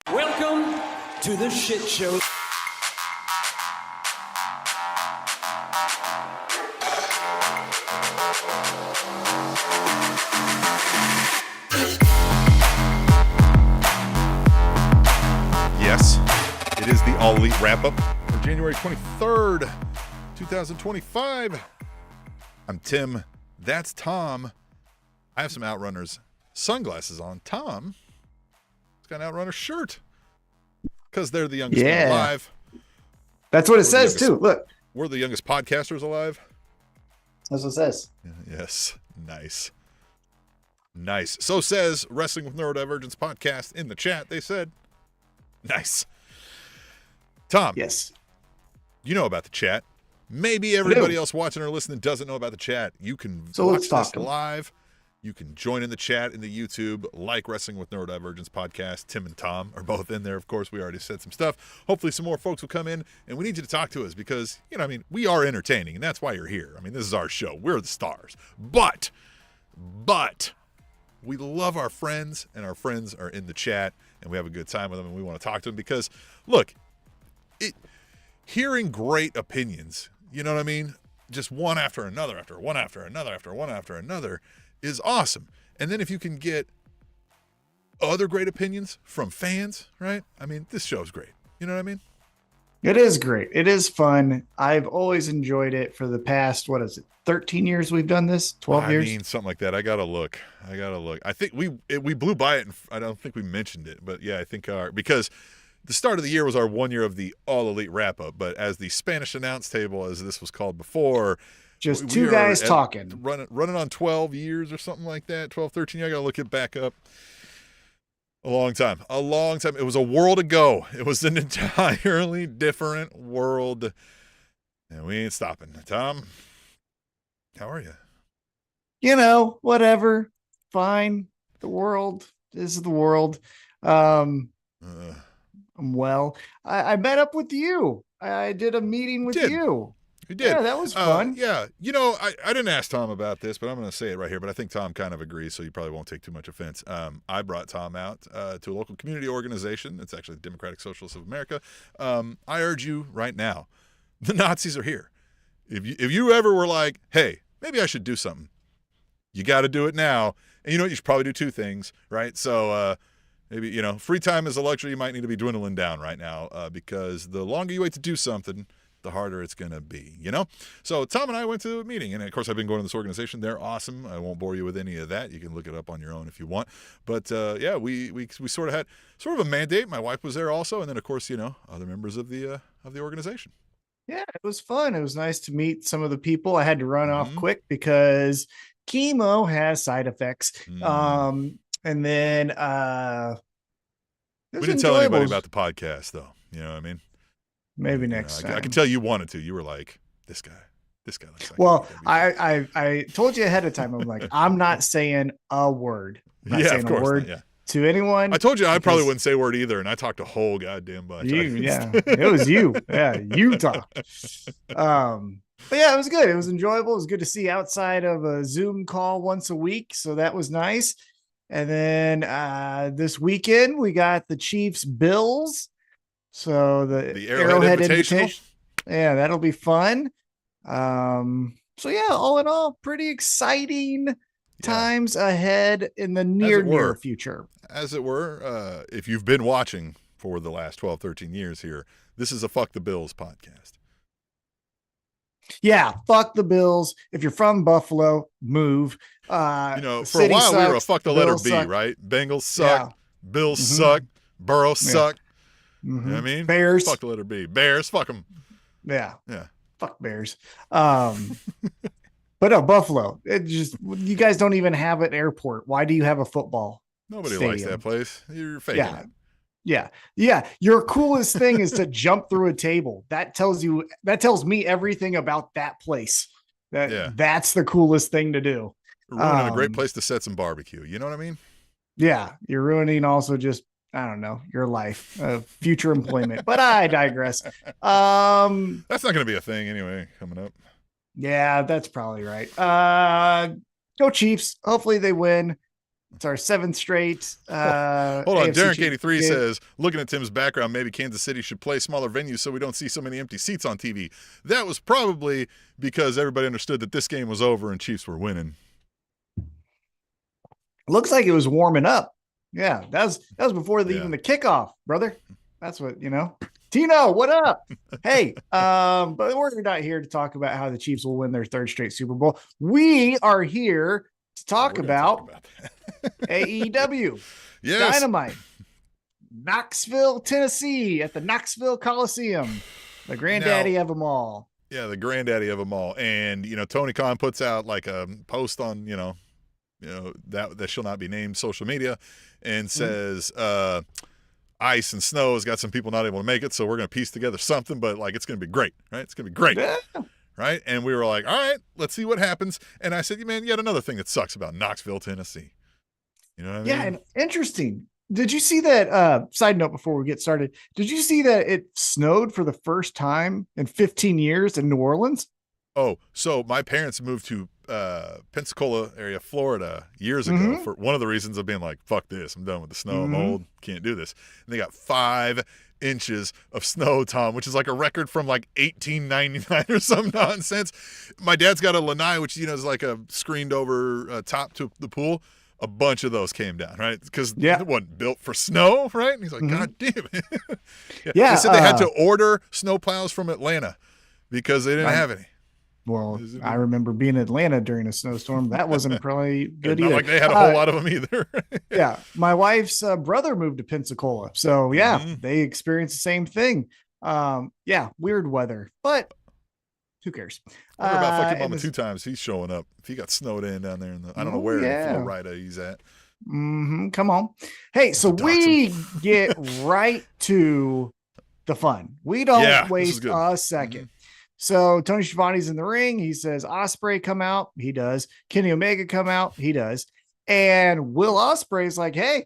Welcome to the shit show. Yes, it is the All Elite Wrap-Up for January 23rd, 2025. I'm Tim. That's Tom. I have some Outrunners sunglasses on. Tom has got an Outrunner shirt because they're the youngest man alive. That's what it says, too. Look. We're the youngest podcasters alive. That's what it says. Yes. Nice. Nice. So says Wrestling with Neurodivergence podcast in the chat. They said, nice. Tom. Yes. You know about the chat. Maybe everybody else watching or listening doesn't know about the chat. You can watch this live. You can join in the chat in the YouTube, like Wrestling with Neurodivergence podcast. Tim and Tom are both in there. Of course, we already said some stuff. Hopefully some more folks will come in, and we need you to talk to us because, we are entertaining, and that's why you're here. This is our show. We're the stars. But we love our friends, and our friends are in the chat, and we have a good time with them, and we want to talk to them because, look, hearing great opinions, you know what I mean? Just one after another, after one after another, after one after another is awesome. And then if you can get other great opinions from fans, right? This show's great. You know what I mean? It is great. It is fun. I've always enjoyed it for the past, 13 years we've done this? 12 years? Something like that. I gotta look. I think we blew by it, and I don't think we mentioned it. But yeah, I think because the start of the year was our 1 year of the All Elite Wrap-Up. But as the Spanish announce table, as this was called before, just two guys talking. Running on 12 years or something like that. 12, 13 years. I got to look it back up. A long time. It was a world ago. It was an entirely different world. And we ain't stopping. Tom, how are you? Whatever. Fine. The world is the world. I'm well. I met up with you. I did a meeting with you. You did. Yeah, that was fun. Yeah. I didn't ask Tom about this, but I'm going to say it right here. But I think Tom kind of agrees, so you probably won't take too much offense. I brought Tom out to a local community organization. It's actually the Democratic Socialists of America. I urge you right now, the Nazis are here. If you ever were like, hey, maybe I should do something, you got to do it now. And you know what? You should probably do two things, right? So maybe, free time is a luxury you might need to be dwindling down right now because the longer you wait to do something, the harder it's going to be, So Tom and I went to a meeting, and of course I've been going to this organization. They're awesome. I won't bore you with any of that. You can look it up on your own if you want. But yeah, we sort of had a mandate. My wife was there also, and then of course, other members of the organization. Yeah, it was fun. It was nice to meet some of the people. I had to run off quick because chemo has side effects. And then we didn't tell anybody about the podcast though. You know what I mean? Maybe next time. I can tell you wanted to. You were like, this guy looks like. Well, I told you ahead of time. I'm like, I'm not saying a word. I'm not saying a word to anyone. I told you I probably wouldn't say a word either, and I talked a whole goddamn bunch. It was you. Yeah, you talked. But yeah, it was good. It was enjoyable. It was good to see outside of a Zoom call once a week, so that was nice. And then this weekend we got the Chiefs Bills. So the Arrowhead Invitational. Yeah, that'll be fun. So yeah, all in all, pretty exciting times ahead in the near future. As it were, if you've been watching for the last 12, 13 years here, this is a Fuck the Bills podcast. Yeah, fuck the Bills. If you're from Buffalo, move. For a while we were a fuck the letter B, right? Bengals suck. Bills suck. Burrow suck. You know what I mean? Bears. Fuck the letter B. Bears. Fuck them. Yeah. Fuck Bears. But no, Buffalo. You guys don't even have an airport. Why do you have a football? Nobody likes that place. You're faking it. Yeah. Your coolest thing is to jump through a table. That tells me everything about that place. That's the coolest thing to do. Ruining a great place to set some barbecue. You know what I mean? Yeah. You're ruining also just, I don't know, your life, future employment, but I digress. That's not going to be a thing anyway, coming up. Yeah, that's probably right. Go Chiefs. Hopefully they win. It's our 7th straight. Hold on. AFC Derek83 says, looking at Tim's background, maybe Kansas City should play smaller venues so we don't see so many empty seats on TV. That was probably because everybody understood that this game was over and Chiefs were winning. Looks like it was warming up. Yeah, that was before even the kickoff, brother. That's what, Tino, what up? Hey, but we're not here to talk about how the Chiefs will win their 3rd straight Super Bowl. We are here to talk about AEW Dynamite, Knoxville, Tennessee, at the Knoxville Coliseum, the granddaddy of them all. Yeah, the granddaddy of them all. And Tony Khan puts out like a post on that shall not be named social media, and says ice and snow has got some people not able to make it, so we're going to piece together something, but like it's going to be great, right? It's going to be great. Yeah. Right? And we were like, all right, let's see what happens. And I said, man, yet another thing that sucks about Knoxville, Tennessee. You know what I mean? Yeah, and interesting. Did you see that, side note before we get started, did you see that it snowed for the first time in 15 years in New Orleans? Oh, so my parents moved to Pensacola area, Florida, years ago for one of the reasons of being like, fuck this, I'm done with the snow, I'm old, can't do this. And they got 5 inches of snow, Tom, which is like a record from like 1899 or some nonsense. My dad's got a lanai, which is like a screened over top to the pool. A bunch of those came down, right? Because it wasn't built for snow, right? And he's like, God damn it. They said they had to order snow plows from Atlanta because they didn't have any. Well, I remember being in Atlanta during a snowstorm. That wasn't probably good either. Not like they had a whole lot of them either. Yeah. My wife's brother moved to Pensacola. So, they experienced the same thing. Weird weather. But who cares? I wonder about fucking mama 2 times. He's showing up. If he got snowed in down there I don't know where in Florida he's at. Come on. Hey, so we get right to the fun. We don't waste a second. So Tony Schiavone's in the ring. He says, Ospreay come out. He does. Kenny Omega come out. He does. And Will Ospreay's like, hey,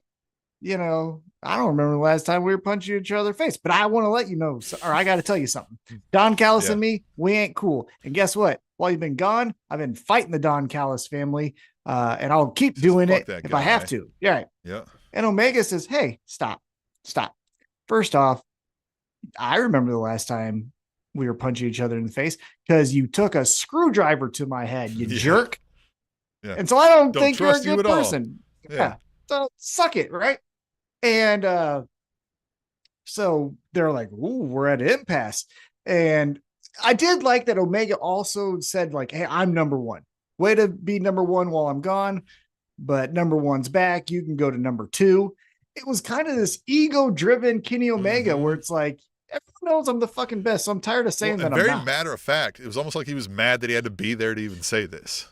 I don't remember the last time we were punching each other in the face, but I want to let you know, or I got to tell you something. Don Callis and me, we ain't cool. And guess what? While you've been gone, I've been fighting the Don Callis family, and I'll keep doing it if I have to. Yeah. And Omega says, hey, stop. First off, I remember the last time we were punching each other in the face because you took a screwdriver to my head, you jerk. Yeah. And so I don't think you're a good person. Yeah. So suck it, right? And so they're like, ooh, we're at an impasse. And I did like that Omega also said, like, hey, I'm number 1. Way to be number 1 while I'm gone. But number 1's back. You can go to number 2. It was kind of this ego-driven Kenny Omega where it's like, everyone knows I'm the fucking best. So I'm tired of saying that I'm not. Very matter of fact. It was almost like he was mad that he had to be there to even say this.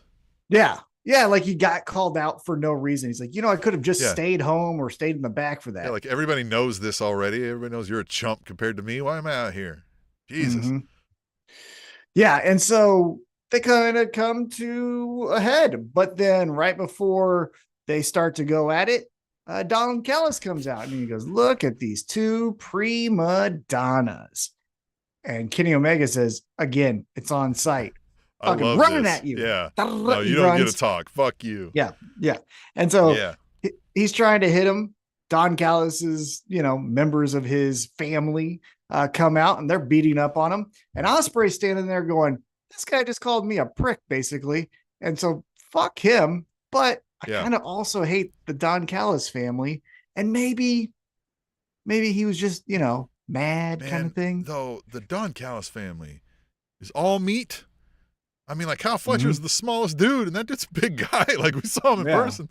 Yeah. Yeah, like he got called out for no reason. He's like, I could have just stayed home or stayed in the back for that. Yeah, like everybody knows this already. Everybody knows you're a chump compared to me. Why am I out here? Jesus. Yeah, and so they kind of come to a head. But then right before they start to go at it, Don Callis comes out and he goes, look at these 2 prima donnas. And Kenny Omega says, again, it's on site. Fucking running at you. Yeah. No, you don't get to talk. Fuck you. Yeah. Yeah. And so he's trying to hit him. Don Callis's, members of his family come out and they're beating up on him. And Ospreay's standing there going, this guy just called me a prick, basically. And so fuck him. But I kind of also hate the Don Callis family. And maybe he was just, mad kind of thing. Though the Don Callis family is all meat. I mean, like Kyle Fletcher's the smallest dude, and that dude's a big guy. Like we saw him in person.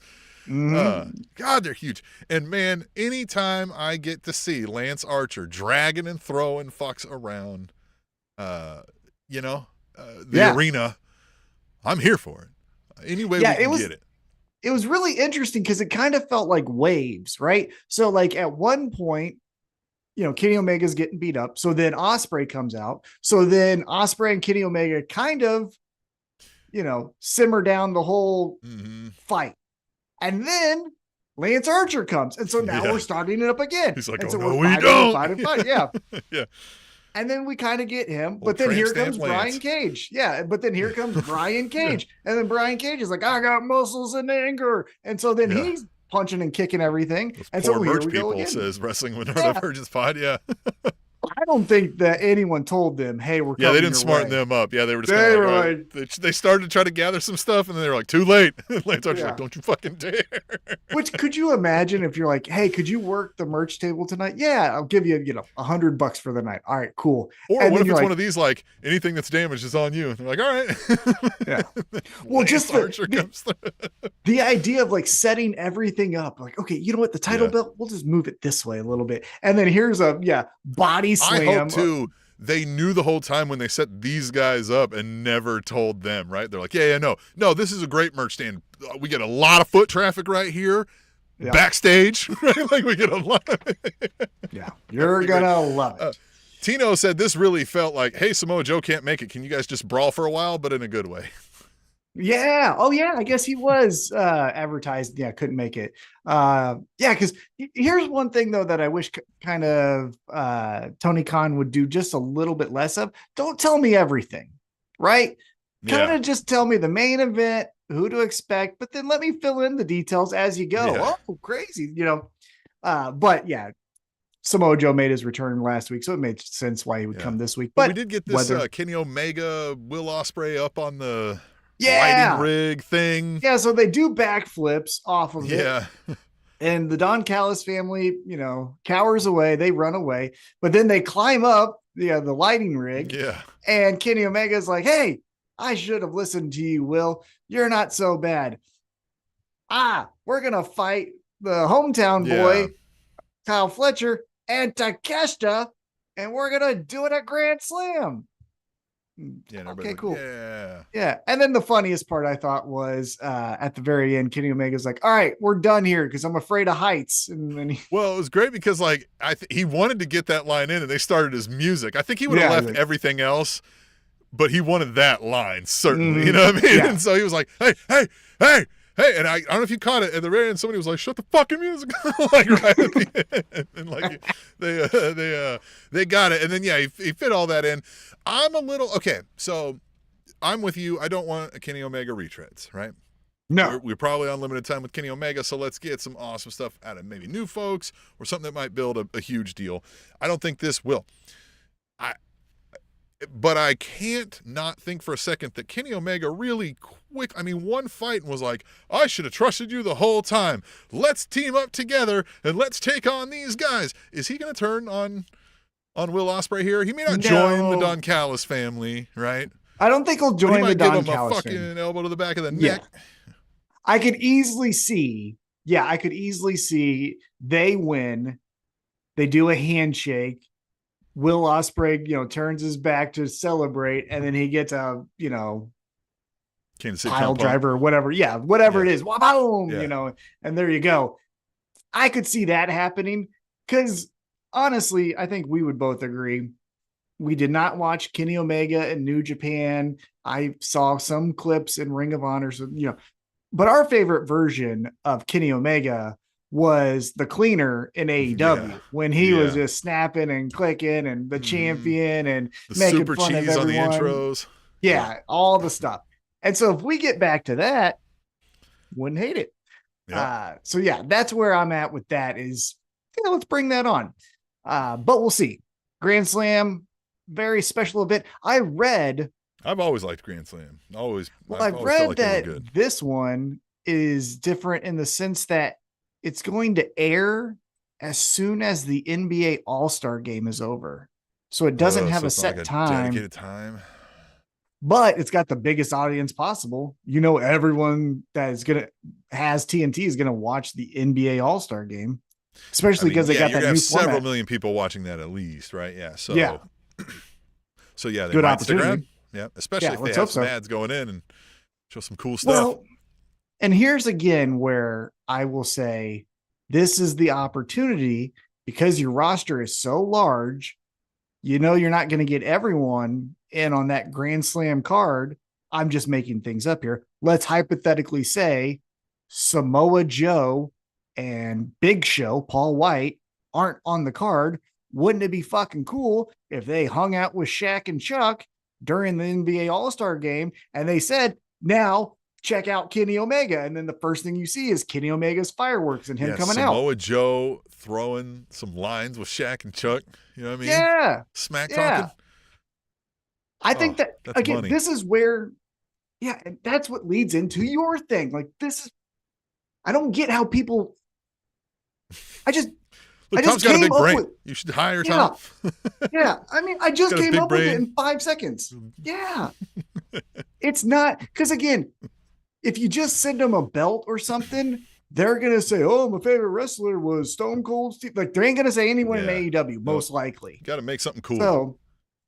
God, they're huge. And man, anytime I get to see Lance Archer dragging and throwing fucks around, the arena, I'm here for it. Any way we can get it. It was really interesting because it kind of felt like waves, right? So like at one point, Kenny Omega's getting beat up. So then Ospreay comes out. So then Ospreay and Kenny Omega kind of, simmer down the whole fight. And then Lance Archer comes. And so now we're starting it up again. He's like, and oh, so no, we don't. Fight. Yeah. Yeah. And then we kind of get him, Well, but then tramp here stamp comes Lance. Brian Cage. Yeah, but then here comes Brian Cage. And then Brian Cage is like, I got muscles and anger. And so then he's punching and kicking everything. Those and poor so here merch we go people, again. says Wrestling with Northern Virgin's Pod. Yeah. I don't think that anyone told them, hey, we're coming. Yeah, they didn't smarten them up. Yeah, they were just kind of like, they started to try to gather some stuff, and then they were like, too late. Lance Archer's like, don't you fucking dare. Which, could you imagine if you're like, hey, could you work the merch table tonight? Yeah, I'll give you, $100 for the night. All right, cool. Or what if it's one of these, like, anything that's damaged is on you? And they're like, all right. Yeah. Well, just Archer comes the idea of like setting everything up, like, okay, you know what, the title belt, we'll just move it this way a little bit. And then here's a body slam. I hope too they knew the whole time when they set these guys up and never told them, right? They're like, no, this is a great merch stand. We get a lot of foot traffic right here. Backstage, right? Like we get a lot of you're gonna love it. Tino said this really felt like, hey, Samoa Joe can't make it. Can you guys just brawl for a while, but in a good way? Yeah. Oh, yeah. I guess he was advertised. Yeah, couldn't make it. Because here's one thing, though, that I wish kind of Tony Khan would do just a little bit less of. Don't tell me everything, right? Kind of just tell me the main event, who to expect, but then let me fill in the details as you go. Yeah. Oh, crazy, But yeah, Samoa Joe made his return last week, so it made sense why he would come this week. But we did get this Kenny Omega, Will Ospreay up on the lighting rig thing. Yeah, so they do backflips off of it. Yeah. And the Don Callis family, cowers away. They run away, but then they climb up the lighting rig. Yeah. And Kenny Omega's like, hey, I should have listened to you, Will. You're not so bad. We're going to fight the hometown boy, Kyle Fletcher, and Takeshita, and we're going to do it at Grand Slam. Yeah. Okay, cool. Yeah. Yeah. And then the funniest part I thought was at the very end, Kenny Omega's like, all right, we're done here because I'm afraid of heights. And then well, it was great because like he wanted to get that line in and they started his music. I think he would have left everything else, but he wanted that line, certainly. You know what I mean? Yeah. And so he was like, hey. And I don't know if you caught it at the very end. Somebody was like, shut the fucking music. Like right at the end. And like they got it. And then, he fit all that in. I'm a little, okay. So I'm with you. I don't want a Kenny Omega retreads, right? No. We're probably on limited time with Kenny Omega. So let's get some awesome stuff out of maybe new folks or something that might build a huge deal. I don't think this will. But I can't not think for a second that Kenny Omega really quick. I mean, one fight and was like, I should have trusted you the whole time. Let's team up together and let's take on these guys. Is he going to turn on Will Ospreay here? He may not join the Don Callis family, right? I don't think he'll join the Don Callis family. Give him a fucking elbow to the back of the neck. I could easily see. Yeah, I could easily see they win. They do a handshake. Will Ospreay, turns his back to celebrate, and then he gets a, pile driver or whatever. Yeah, whatever it is. Boom, and there you go. I could see that happening because honestly, I think we would both agree. We did not watch Kenny Omega in New Japan. I saw some clips in Ring of Honor, so, but our favorite version of Kenny Omega was the cleaner in AEW when he was just snapping and clicking and the champion and the making super fun cheese of everyone. On the intros. Yeah, all the stuff. And so if we get back to that, wouldn't hate it. So that's where I'm at with that is, let's bring that on. But we'll see. Grand Slam, very special event. I've always liked Grand Slam. I've read that this one is different in the sense that it's going to air as soon as the NBA All-Star game is over. So it doesn't have a set time. Dedicated time. But it's got the biggest audience possible. Everyone that has TNT is going to watch the NBA All-Star game, especially because they got that new format. Several million people watching that at least, right? Yeah. So they good might opportunity. Stick around. Yeah, especially if they have some ads going in and show some cool stuff. Well, and here's again where I will say this is the opportunity because your roster is so large, you're not going to get everyone in on that Grand Slam card. I'm just making things up here. Let's hypothetically say Samoa Joe and Big Show, Paul White, aren't on the card. wouldn't it be fucking cool if they hung out with Shaq and Chuck during the NBA All-Star game and they said, now check out Kenny Omega. And then the first thing you see is Kenny Omega's fireworks and him coming out. Samoa Joe throwing some lines with Shaq and Chuck. You know what I mean? Yeah. Smack Yeah. talking. I think that, again, money. this is where, and that's what leads into your thing. Like, this is, I don't get how people, Look, Tom's got a big brain. You should hire Tom. Yeah. I mean, I just came up with it in 5 seconds. Yeah. It's not, because again, if you just send them a belt or something, they're going to say, oh, my favorite wrestler was Stone Cold Steve. Like, they ain't going to say anyone in AEW, most likely. Got to make something cool. So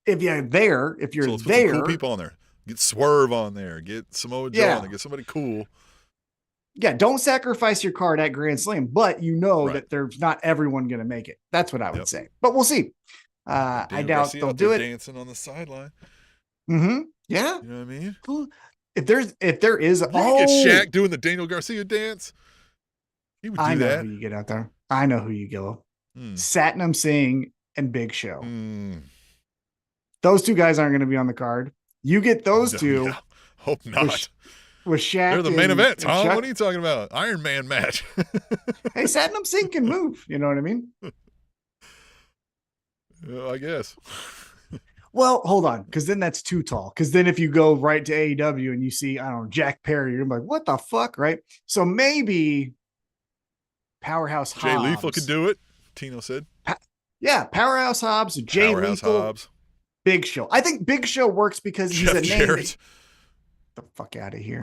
if you're there, let's put some cool people on there. Get Swerve on there. Get Samoa Joe on there. Get somebody cool. Yeah, don't sacrifice your card at Grand Slam, but that there's not everyone going to make it. That's what I would say. But we'll see. I doubt they'll do it. Dancing on the sideline. Mm-hmm. Yeah. You know what I mean? Cool. If there is, get Shaq doing the Daniel Garcia dance. He would do that. I know who you get out there. I know who you go. Satnam Singh and Big Show. Those two guys aren't going to be on the card. You get those two. Yeah. Hope not. With Shaq. They're the main event, Tom. What are you talking about? Iron Man match. Hey, Satnam Singh can move. You know what I mean? I guess. Well, hold on, because then that's too tall. Because then if you go right to AEW and you see, I don't know, Jack Perry, you're like, what the fuck, right? So maybe Powerhouse Hobbs. Jay Lethal could do it, Tino said. Powerhouse Hobbs, Jay Lethal, Hobbs. Big Show. I think Big Show works because he's a name. Get the fuck out of here.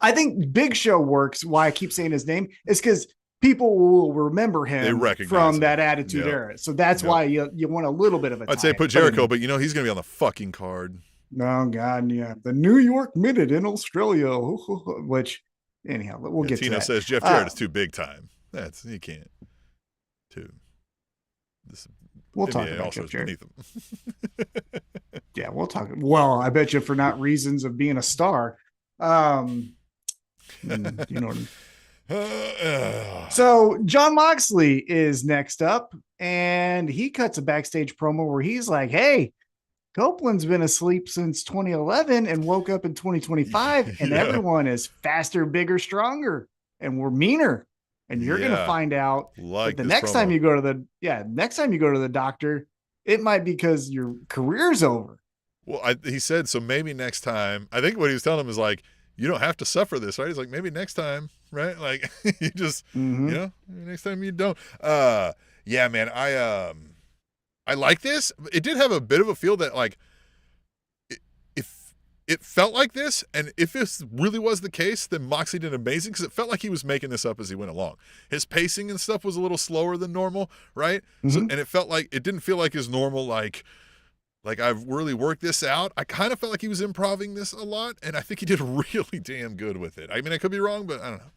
I think Big Show works. Why I keep saying his name is because people will remember him from that Attitude Era. So that's why you want a little bit of a I'd say put Jericho, but he's going to be on the fucking card. Oh, God, yeah. The New York Minute in Australia, which, anyhow, we'll get to that. Tino says Jeff Jarrett is too big time. You can't. We'll talk about Jeff Jarrett. Yeah, we'll talk. Well, I bet you for not reasons of being a star. You know what I mean? So Jon Moxley is next up, and he cuts a backstage promo where he's like, hey, Copeland's been asleep since 2011 and woke up in 2025, and everyone is faster, bigger, stronger, and we're meaner. And you're going to find out that the next time you go to the doctor, it might be because your career's over. Well, he said, so maybe next time, I think what he was telling him is like, you don't have to suffer this, right? He's like, maybe next time, right? Like you just, next time you don't. Yeah, man, I like this. It did have a bit of a feel that like, if it felt like this, and if this really was the case, then Moxley did amazing because it felt like he was making this up as he went along. His pacing and stuff was a little slower than normal, right? So, and it didn't feel like his normal, like I've really worked this out. I kind of felt like he was improvising this a lot, and I think he did really damn good with it. I mean, I could be wrong, but I don't know.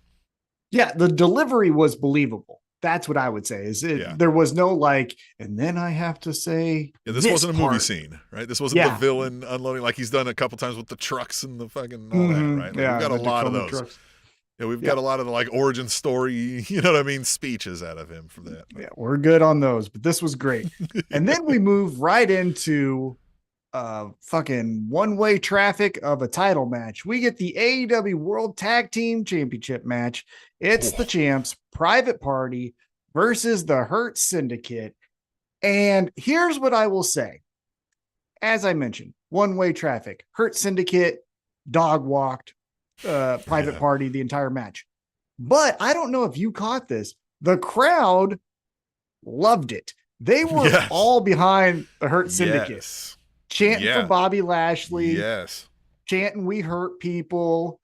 Yeah, the delivery was believable. That's what I would say. There was no like, and then I have to say, this wasn't a movie scene, right? This wasn't the villain unloading like he's done a couple times with the trucks and the fucking all that, right? Like, we've got a lot of those. Trucks. Yeah, we've got a lot of the like origin story, you know what I mean, speeches out of him for that. Yeah, we're good on those, but this was great. And then we move right into fucking one-way traffic of a title match. We get the AEW World Tag Team Championship match. It's the champs, Private Party versus the Hurt Syndicate. And here's what I will say. As I mentioned, one-way traffic, Hurt Syndicate, dog walked, Private Party the entire match. But I don't know if you caught this. The crowd loved it. They were all behind the Hurt Syndicate. Chanting for Bobby Lashley. Chanting we hurt people.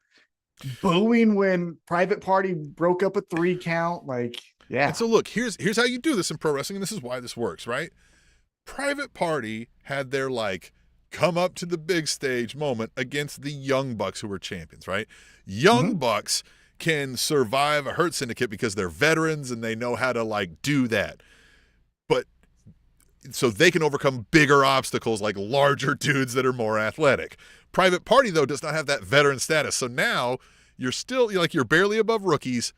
Booing when Private Party broke up a 3 count. And so look, here's how you do this in pro wrestling, and this is why this works, right? Private Party had their come up to the big stage moment against the Young Bucks, who were champions, right? Young Bucks can survive a Hurt Syndicate because they're veterans and they know how to do that. But so they can overcome bigger obstacles like larger dudes that are more athletic. Private Party, though, does not have that veteran status. So now you're still you're barely above rookies,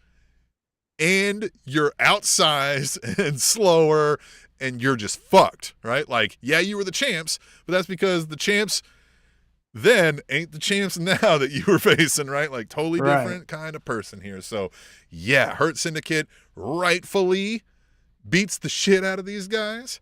and you're outsized and slower and you're just fucked, right? Like, yeah, you were the champs, but that's because the champs then ain't the champs now that you were facing, right? Like, totally different kind of person here. So, yeah, Hurt Syndicate rightfully beats the shit out of these guys.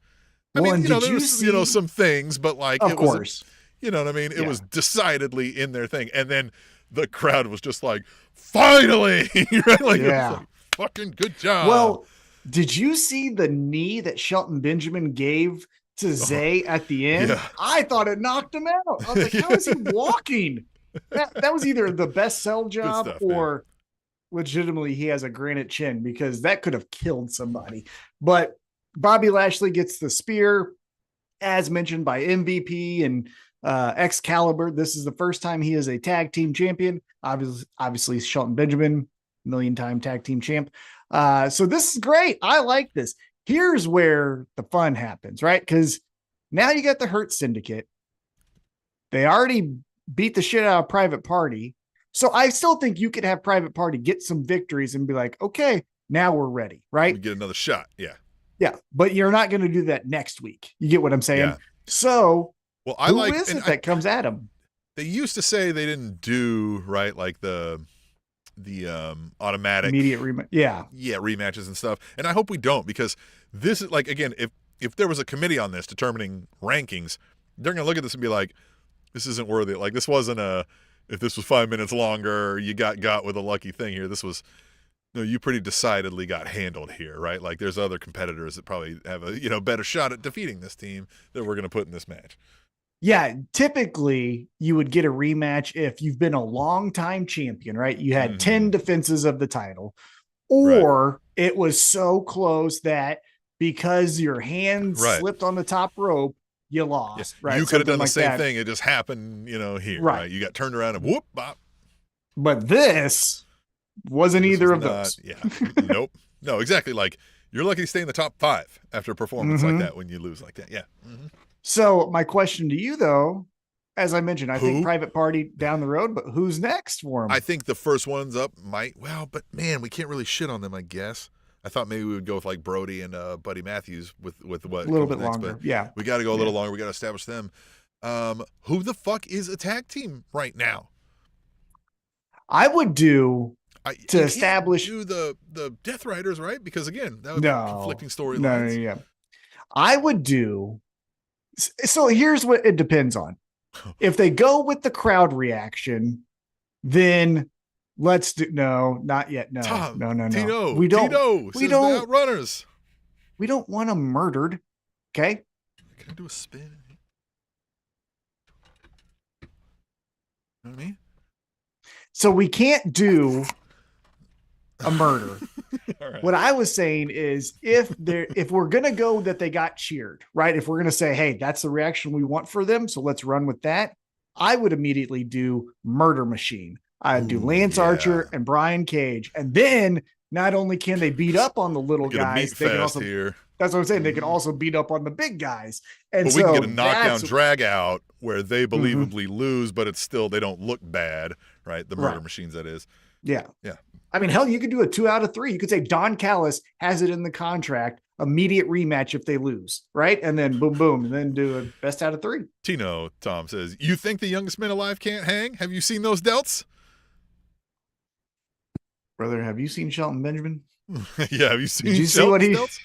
I mean, you know, there was, some things, but like, of course. You know what I mean? It was decidedly in their thing. And then the crowd was just like, finally, right? Like, it was like, fucking good job. Well, did you see the knee that Shelton Benjamin gave to Zay at the end? Yeah. I thought it knocked him out. I was like, how is he walking? That was either the best sell job or legitimately he has a granite chin, because that could have killed somebody. But Bobby Lashley gets the spear, as mentioned by MVP and Excalibur. This is the first time he is a tag team champion. Obviously Shelton Benjamin, million-time tag team champ. So this is great. I like this. Here's where the fun happens, right? Because now you got the Hurt Syndicate. They already beat the shit out of Private Party. So I still think you could have Private Party get some victories and be like, okay, now we're ready, right? We get another shot. Yeah. Yeah. But you're not going to do that next week. You get what I'm saying? Yeah. So well, who is it that comes at him? They used to say they didn't do right, like the automatic immediate rematch. Yeah, rematches and stuff. And I hope we don't, because this is like, again, if there was a committee on this determining rankings, they're gonna look at this and be like, this isn't worthy. Like, this wasn't if this was 5 minutes longer, you got with a lucky thing here. This was, no, you pretty decidedly got handled here, right? Like, there's other competitors that probably have a better shot at defeating this team that we're gonna put in this match. Yeah, typically you would get a rematch if you've been a long-time champion, right? You had 10 defenses of the title, or it was so close that because your hand slipped on the top rope, you lost, right? You could have done the same thing. It just happened, here, right? You got turned around and whoop, bop. But this wasn't either of those. Yeah, nope. No, exactly. Like, you're lucky to stay in the top 5 after a performance like that when you lose like that. Yeah. Mm-hmm. So my question to you, though, as I mentioned, I think Private Party down the road, but who's next for him? I think the first one's up but man, we can't really shit on them, I guess. I thought maybe we would go with like Brody and Buddy Matthews with what a little bit next, longer. Yeah, we got to go a little longer. We got to establish them. Who the fuck is a tag team right now? I would do establish the Death Riders, right? Because again, that would be conflicting storylines. No, yeah. I would do. So here's what it depends on. If they go with the crowd reaction, then let's do not yet. No, Tom, no. Tino, we don't. The Outrunners. We don't want them murdered. Okay. Can I do a spin? You know what I mean? So we can't do a murder. Right. What I was saying is if we're going to go that they got cheered, right? If we're going to say, hey, that's the reaction we want for them, so let's run with that. I would immediately do Murder Machine. I'd do Lance Archer and Brian Cage. And then not only can they beat up on the little guys, they can also, that's what I'm saying. They can also beat up on the big guys. And but we can get a knockdown drag out where they believably lose, but it's still, they don't look bad, right? The Murder Machines, that is. Yeah. Yeah. I mean, hell, you could do a 2 out of 3. You could say Don Callis has it in the contract, immediate rematch if they lose, right? And then boom, boom, and then do a best out of 3. Tino, Tom says, you think the youngest man alive can't hang? Have you seen those delts? Brother, have you seen Shelton Benjamin? Yeah, have you seen delts?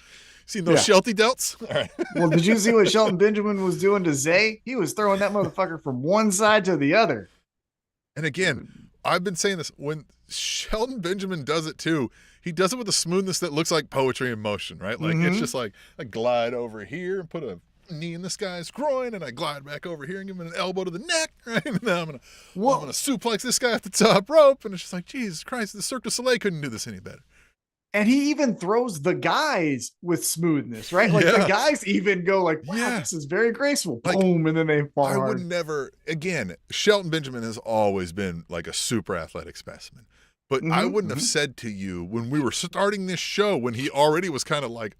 Seen those Shelty delts? All right. Well, did you see what Shelton Benjamin was doing to Zay? He was throwing that motherfucker from one side to the other. And again, I've been saying this, when Shelton Benjamin does it too, he does it with a smoothness that looks like poetry in motion, right? Like it's just like I glide over here and put a knee in this guy's groin, and I glide back over here and give him an elbow to the neck, right? And then I'm gonna suplex this guy at the top rope, and it's just like, Jesus Christ, the Cirque du Soleil couldn't do this any better. And he even throws the guys with smoothness, right? Like the guys even go like, wow, this is very graceful. Like, boom, and then they fall hard. Would never, again, Shelton Benjamin has always been like a super athletic specimen. But I wouldn't have said to you when we were starting this show, when he already was kind of like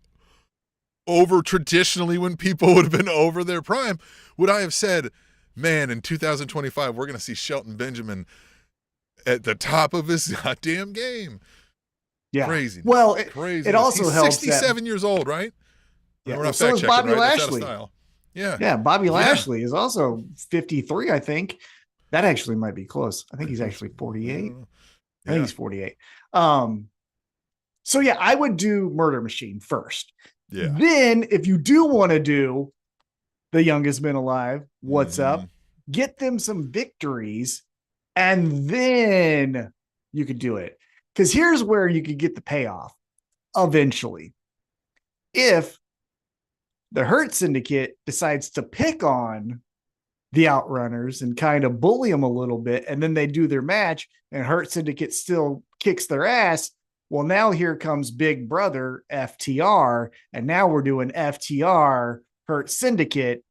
over traditionally when people would have been over their prime, would I have said, man, in 2025, we're going to see Shelton Benjamin at the top of his goddamn game. Yeah. Craziness. Well, Craziness. it also He's helps 67 years old, right? Yeah. We're not So is fact-checking, Bobby right? That's out of Lashley. style. Yeah. Yeah. Bobby Yeah. Lashley is also 53, I think. That actually might be close. I think he's actually 48. I think he's 48. So yeah, I would do Murder Machine first. Yeah. Then if you do want to do the youngest men alive, what's up? Get them some victories, and then you could do it. Because here's where you could get the payoff eventually. If the Hurt Syndicate decides to pick on the Outrunners and kind of bully them a little bit, and then they do their match, and Hurt Syndicate still kicks their ass. Well, now here comes Big Brother FTR, and now we're doing FTR Hurt Syndicate,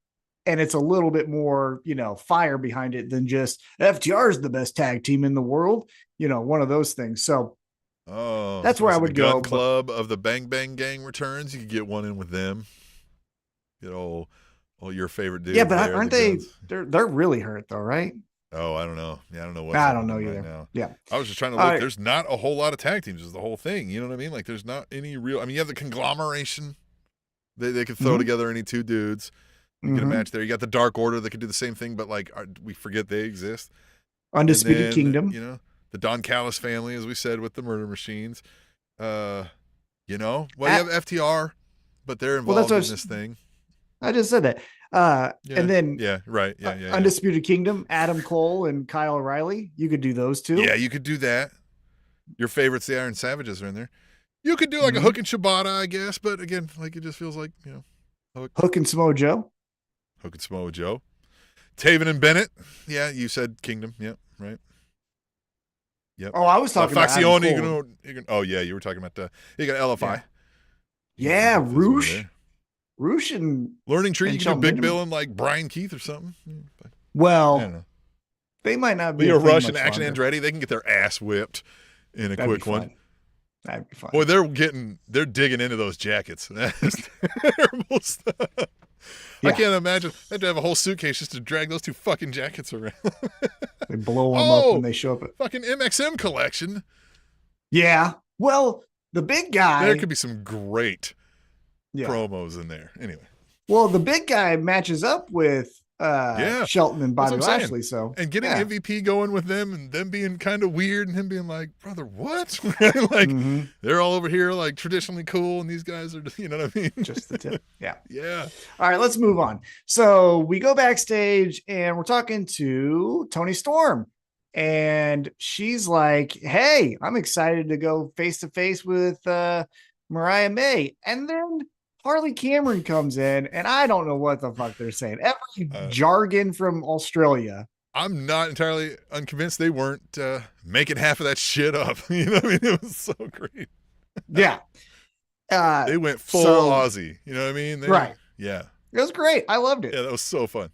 and it's a little bit more, fire behind it than just FTR is the best tag team in the world, one of those things. So that's where I would go. Gun Club of the Bang Bang Gang returns. You could get one in with them. All your favorite dudes. Yeah, but aren't they? They're really hurt though, right? Oh, I don't know. Yeah, I don't know what. I don't know either. Right now. Yeah, I was just trying to look. There's not a whole lot of tag teams. Is the whole thing. You know what I mean? Like, there's not any real. I mean, you have the conglomeration. They could throw together any two dudes. You get a match there. You got the Dark Order that could do the same thing, but like we forget they exist. Undisputed Kingdom. The Don Callis family, as we said, with the Murder Machines. Well, you have FTR, but they're involved in this thing. I just said that. And then Undisputed Kingdom, Adam Cole and Kyle O'Reilly. You could do those two. Yeah, you could do that. Your favorites, the Iron Savages, are in there. You could do like a Hook and Shibata, I guess, but again, like it just feels like, Hook and Samoa Joe. Hook and Samoa Joe. Taven and Bennett. Yeah, you said Kingdom. Yep, right. Yep. Oh, I was talking about Adam Cole. Oh, yeah, you were talking about you got LFI. Yeah, Roosh. Roosh and Learning Tree. You can do Big Bill and like Brian Keith or something. Well, I don't know. They might not be a Rush and Action Andretti. They can get their ass whipped in a quick one. That'd be fun. Boy, they're digging into those jackets. That's terrible stuff. Yeah. I can't imagine. They had to have a whole suitcase just to drag those two fucking jackets around. They blow them up when they show up at fucking MXM collection. Yeah. Well, the big guy. There could be some great promos in there. Anyway. Well, the big guy matches up with Shelton and Bobby Lashley. So getting MVP going with them and them being kind of weird and him being like, brother, what? They're all over here like traditionally cool and these guys are, you know what I mean? Just the tip. Yeah. Yeah. All right, let's move on. So we go backstage and we're talking to Toni Storm. And she's like, hey, I'm excited to go face to face with Mariah May. And then Harley Cameron comes in, and I don't know what the fuck they're saying. Every jargon from Australia. I'm not entirely unconvinced they weren't making half of that shit up. You know what I mean? It was so great. Yeah. They went full Aussie. You know what I mean? Right. Yeah. It was great. I loved it. Yeah, that was so fun.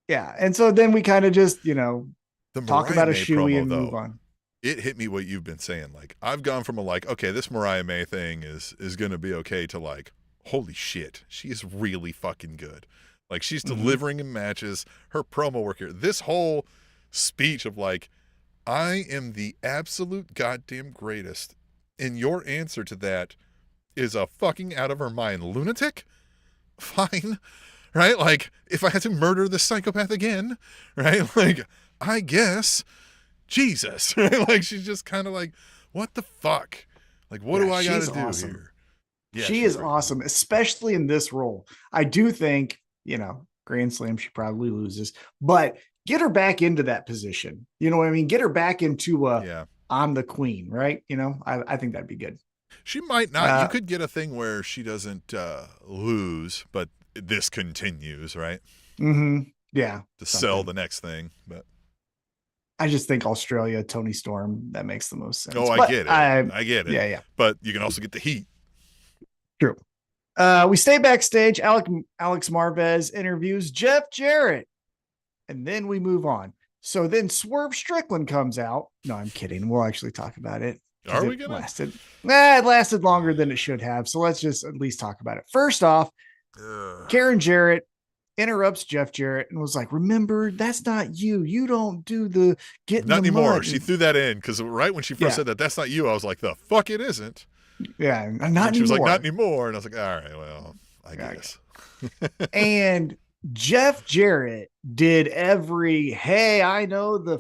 Yeah. And so then we kind of just, talk about a shoey and move on. It hit me what you've been saying. Like, I've gone from okay, this Mariah May thing is going to be okay to like, holy shit, she is really fucking good. Like, she's delivering in matches, her promo work here. This whole speech of like, I am the absolute goddamn greatest. And your answer to that is a fucking out of her mind lunatic? Fine. Right? Like, if I had to murder this psychopath again, right? Like, I guess, Jesus. Right? Like, she's just kind of like, what the fuck? Like, what do I got to do here? Yeah, she is awesome, especially in this role. I do think, Grand Slam, she probably loses, but get her back into that position. You know what I mean? Get her back into I'm the queen, right? I think that'd be good. She might not. You could get a thing where she doesn't lose, but this continues, right? Mm-hmm. Yeah. To sell the next thing, but. I just think Australia, Toni Storm, that makes the most sense. Oh, I get it. I get it. Yeah. But you can also get the heat. True. We stay backstage. Alex Marvez interviews Jeff Jarrett, and then we move on. So then Swerve Strickland comes out. No, I'm kidding. We'll actually talk about it. Are we gonna? It lasted longer than it should have. So let's just at least talk about it. First off, Karen Jarrett interrupts Jeff Jarrett and was like, remember, that's not you. You don't do the getting Not the anymore. mud. She threw that in because right when she first said that's not you, I was like, the fuck it isn't. Yeah, not and anymore. She was like, not anymore. And I was like, all right, well, I guess. And Jeff Jarrett did every, hey, I know the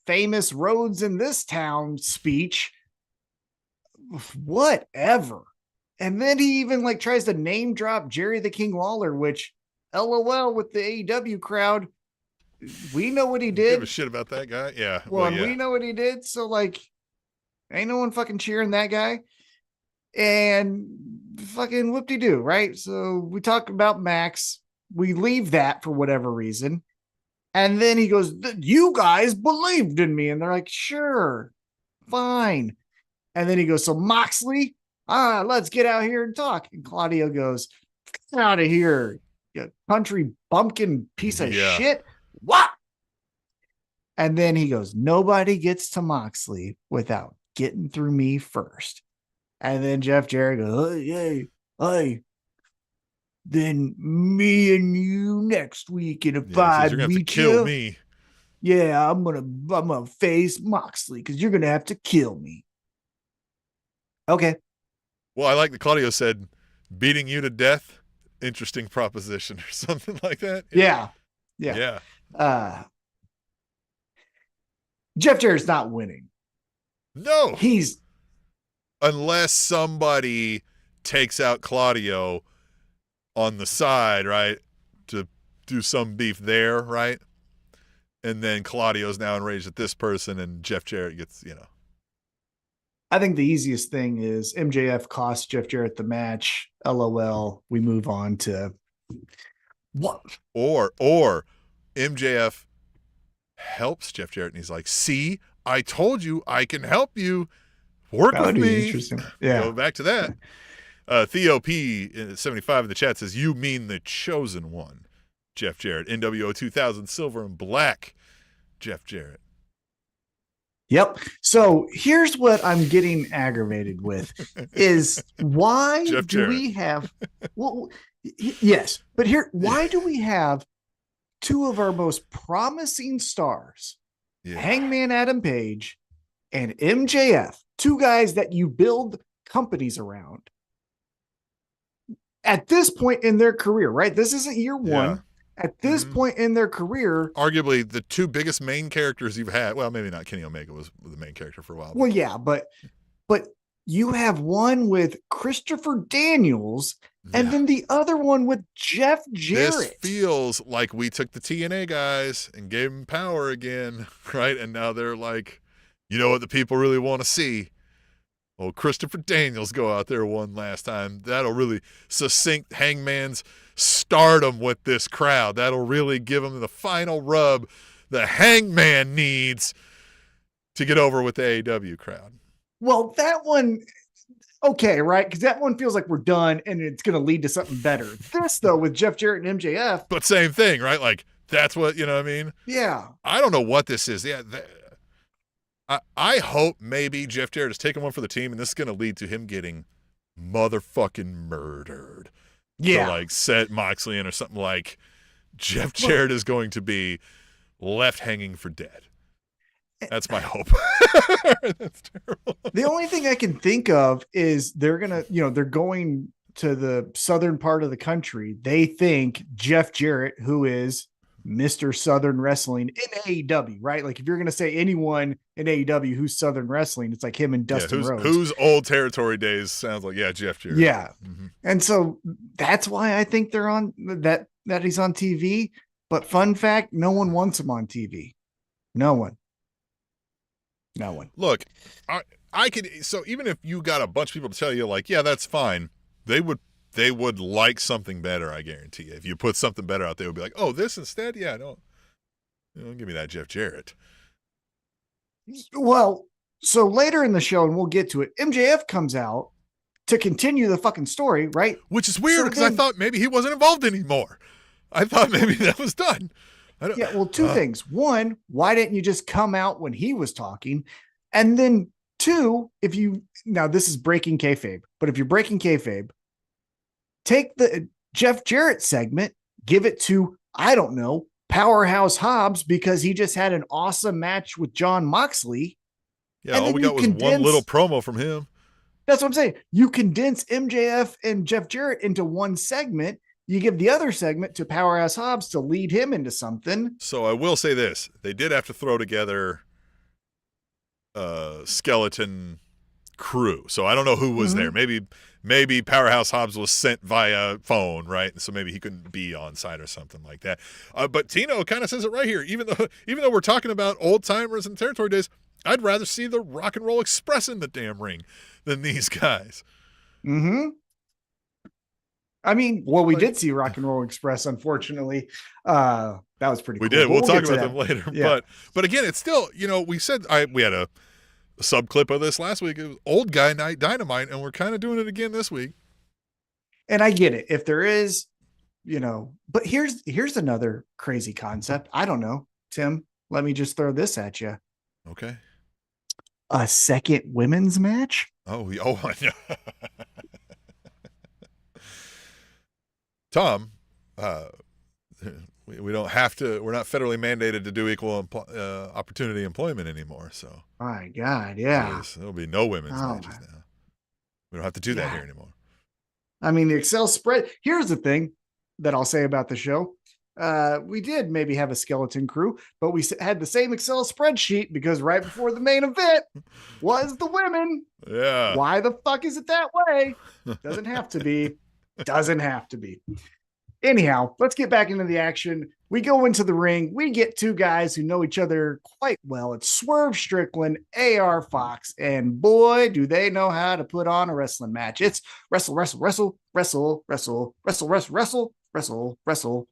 famous roads in this town speech. Whatever. And then he even like tries to name drop Jerry the King Lawler, which LOL with the AEW crowd. We know what he did. Give a shit about that guy. Yeah. Well, we know what he did. So like, ain't no one fucking cheering that guy. And fucking whoop-de-doo, right? So we talk about Max. We leave that for whatever reason. And then he goes, you guys believed in me. And they're like, sure, fine. And then he goes, so Moxley, let's get out here and talk. And Claudio goes, get out of here, you country bumpkin piece of shit. What? And then he goes, nobody gets to Moxley without getting through me first. And then Jeff Jarrett goes, hey, then me and you next week. And if I you're gonna have to beat kill you, me. Yeah, I'm gonna face Moxley because you're gonna have to kill me. Okay. Well, I like that Claudio said, beating you to death, interesting proposition or something like that. Yeah. Jeff Jarrett's not winning. No. He's unless somebody takes out Claudio on the side, right, to do some beef there, right? And then Claudio's now enraged at this person and Jeff Jarrett gets, I think the easiest thing is MJF costs Jeff Jarrett the match. LOL. We move on to what? Or MJF helps Jeff Jarrett and he's like, see, I told you I can help you. Work with me. Interesting. Yeah. Go back to that. Theo P 75 in the chat says, you mean the chosen one, Jeff Jarrett. NWO 2000 silver and black, Jeff Jarrett. Yep. So here's what I'm getting aggravated with is why do we have, well, yes, but why do we have two of our most promising stars, Hangman Adam Page and MJF, two guys that you build companies around at this point in their career, right? This isn't year one. Yeah. At this point in their career, arguably the two biggest main characters you've had. Well, maybe not. Kenny Omega was the main character for a while. Well, yeah, but you have one with Christopher Daniels and then the other one with Jeff Jarrett. This feels like we took the TNA guys and gave them power again, right? And now they're like, you know what the people really want to see? Well, Christopher Daniels go out there one last time. That'll really succinct Hangman's stardom with this crowd. That'll really give him the final rub the Hangman needs to get over with the AEW crowd. Well, that one, okay, right? Because that one feels like we're done and it's going to lead to something better. This, though, with Jeff Jarrett and MJF. But same thing, right? Like, that's what, you know what I mean? Yeah. I don't know what this is. Yeah. I hope maybe Jeff Jarrett is taking one for the team and this is going to lead to him getting motherfucking murdered. Yeah. To like set Moxley in or something like Jeff Jarrett is going to be left hanging for dead. That's my hope. That's terrible. The only thing I can think of is they're going to the southern part of the country. They think Jeff Jarrett, who is Mr. Southern Wrestling in AEW, right? Like if you're going to say anyone in AEW who's Southern Wrestling, it's like him and Dustin Rhodes. Whose old territory days sounds like, Jeff Jarrett. Yeah. Mm-hmm. And so that's why I think they're on that he's on TV. But fun fact, no one wants him on TV. No one. Look, I could, so even if you got a bunch of people to tell you like, yeah, that's fine. They would like something better, I guarantee you. If you put something better out there, would be like, oh, this instead? Yeah, no. Don't give me that Jeff Jarrett. Well, so later in the show, and we'll get to it, MJF comes out to continue the fucking story, right? Which is weird because I thought maybe he wasn't involved anymore. I thought maybe that was done. Yeah, well, two things. One, why didn't you just come out when he was talking? And then two, now this is breaking kayfabe, but if you're breaking kayfabe, take the Jeff Jarrett segment, give it to I don't know, Powerhouse Hobbs because he just had an awesome match with John Moxley. Yeah, And all then we you got was one little condense. promo from him. That's what I'm saying. You condense MJF and Jeff Jarrett into one segment. You give the other segment to Powerhouse Hobbs to lead him into something. So I will say this. They did have to throw together a skeleton crew. So I don't know who was there. Maybe Powerhouse Hobbs was sent via phone, right? So maybe he couldn't be on site or something like that. But Tino kind of says it right here. Even though we're talking about old timers and territory days, I'd rather see the Rock and Roll Express in the damn ring than these guys. Mm-hmm. I mean, well, we did see Rock and Roll Express, unfortunately. That was pretty cool. We did. We'll talk about them later. Yeah. But again, it's still, we said we had a sub clip of this last week. It was Old Guy Night Dynamite, and we're kind of doing it again this week. And I get it. If there is, but here's another crazy concept. I don't know, Tim, let me just throw this at you. Okay. A second women's match? Oh, I know. Tom, we don't have to. We're not federally mandated to do equal opportunity employment anymore. So, my God, yeah, there'll be no women's matches now. We don't have to do that here anymore. I mean, the Excel spread. Here's the thing that I'll say about the show. We did maybe have a skeleton crew, but we had the same Excel spreadsheet because right before the main event was the women. Yeah. Why the fuck is it that way? Doesn't have to be. Doesn't have to be. Anyhow, let's get back into the action. We go into the ring. We get two guys who know each other quite well. It's Swerve Strickland, AR Fox, and boy, do they know how to put on a wrestling match. It's wrestle, wrestle, wrestle, wrestle, wrestle, wrestle, wrestle, wrestle, wrestle, wrestle.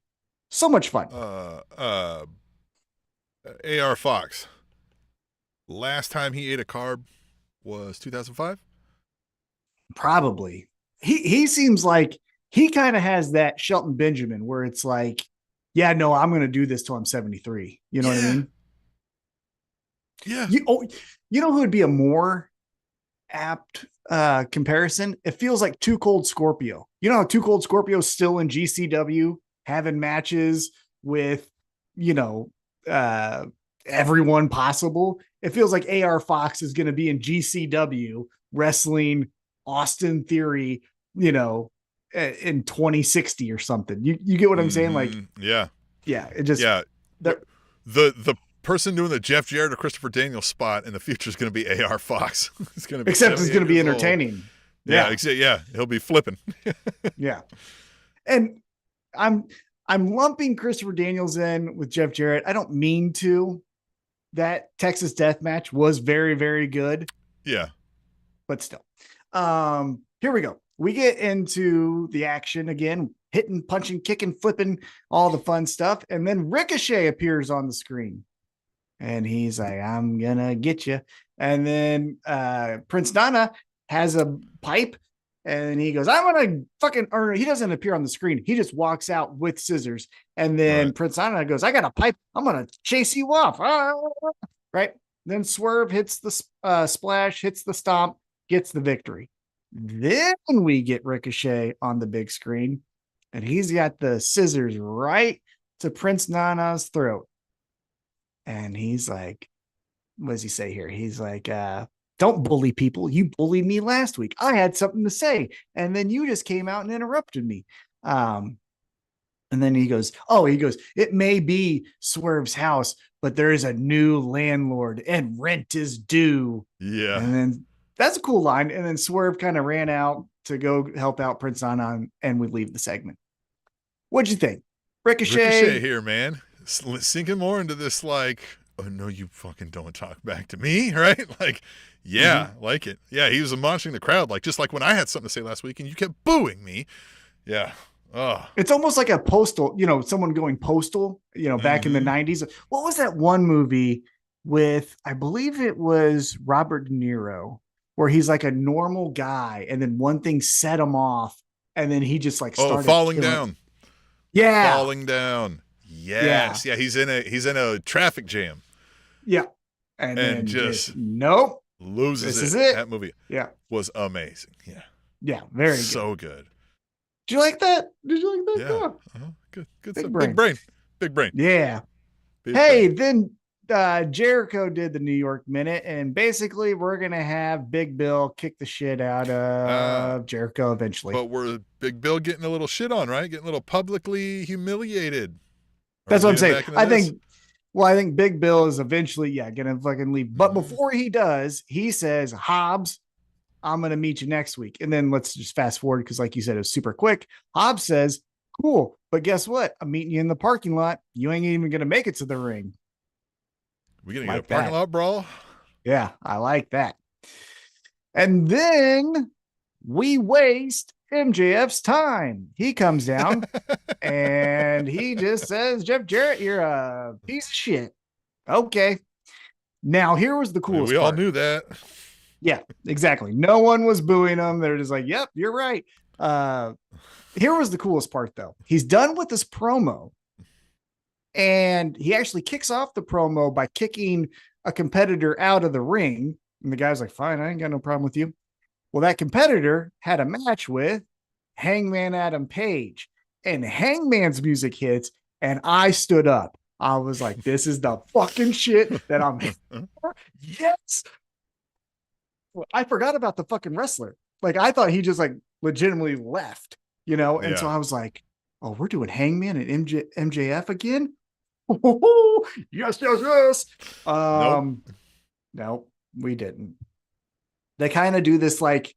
So much fun. AR Fox. Last time he ate a carb was 2005? Probably. He seems like he kind of has that Shelton Benjamin where it's like, yeah, no, I'm going to do this till I'm 73. You know what I mean? Yeah. You know who would be a more apt comparison? It feels like Too Cold Scorpio. You know how Too Cold Scorpio is still in GCW having matches with, everyone possible. It feels like AR Fox is going to be in GCW wrestling Austin Theory, in 2060 or something. You get what I'm saying? Like, it just, the person doing the Jeff Jarrett or Christopher Daniels spot in the future is going to be AR Fox. It's going to be, except it's going to be entertaining. Yeah. He'll be flipping. Yeah. And I'm lumping Christopher Daniels in with Jeff Jarrett. I don't mean to. That Texas death match was very, very good. Yeah. But still. Here we go. We get into the action again, hitting, punching, kicking, flipping, all the fun stuff. And then Ricochet appears on the screen. And he's like, I'm going to get you. And then Prince Nana has a pipe. And he goes, I'm going to fucking, or he doesn't appear on the screen. He just walks out with scissors. And then Prince Nana goes, I got a pipe. I'm going to chase you off. Right. Then Swerve hits the splash, hits the stomp, gets the victory. Then we get Ricochet on the big screen, and he's got the scissors right to Prince Nana's throat. And he's like, what does he say here? He's like, don't bully people. You bullied me last week. I had something to say. And then you just came out and interrupted me. And then he goes, it may be Swerve's house, but there is a new landlord and rent is due. Yeah. And then that's a cool line. And then Swerve kind of ran out to go help out Prince Nana, and we leave the segment. What'd you think? Ricochet here, man. Sinking more into this, like, oh, no, you fucking don't talk back to me, right? Like, like it. Yeah, he was admonishing the crowd, like, just like when I had something to say last week and you kept booing me. Yeah. Oh. It's almost like a postal, someone going postal, back in the 90s. What was that one movie with, I believe it was Robert De Niro, where he's like a normal guy and then one thing set him off and then he just like started falling down. Yeah. Falling down. Yes. Yeah. He's in a traffic jam. Yeah. And then just nope. Loses this it. Is it. That movie was amazing. Yeah. Yeah. Very so good. Did you like that? Did you like that? Yeah. Oh, Good. Good big stuff. brain. Big brain. Big brain. Yeah. Big Hey, brain. then Jericho did the New York Minute, and basically we're gonna have Big Bill kick the shit out of Jericho eventually. But we're Big Bill getting a little shit on, right? Getting a little publicly humiliated. Are That's we what I'm leading saying. back into this? I think Big Bill is eventually, gonna fucking leave. But Mhm. before he does, he says, Hobbs, I'm gonna meet you next week. And then let's just fast forward because, like you said, it was super quick. Hobbs says, cool, but guess what? I'm meeting you in the parking lot. You ain't even gonna make it to the ring. We gonna get a Like parking that. lot brawl? Yeah, I like that. And then we waste MJF's time. He comes down and he just says, Jeff Jarrett, you're a piece of shit. Okay. Now, here was the I mean, coolest we all part. knew that. Yeah, exactly. No one was booing him. They're just like, yep, you're right. Here was the coolest part, though. He's done with this promo, and he actually kicks off the promo by kicking a competitor out of the ring. And the guy's like, fine, I ain't got no problem with you. Well, that competitor had a match with Hangman Adam Page, and Hangman's music hits, and I stood up. I was like, this is the fucking shit that I'm. Yes. I forgot about the fucking wrestler. Like, I thought he just like legitimately left, you know? And so Yeah. I was like, oh, we're doing Hangman and MJF again? Yes, yes, yes. Nope. No, we didn't. They kind of do this like,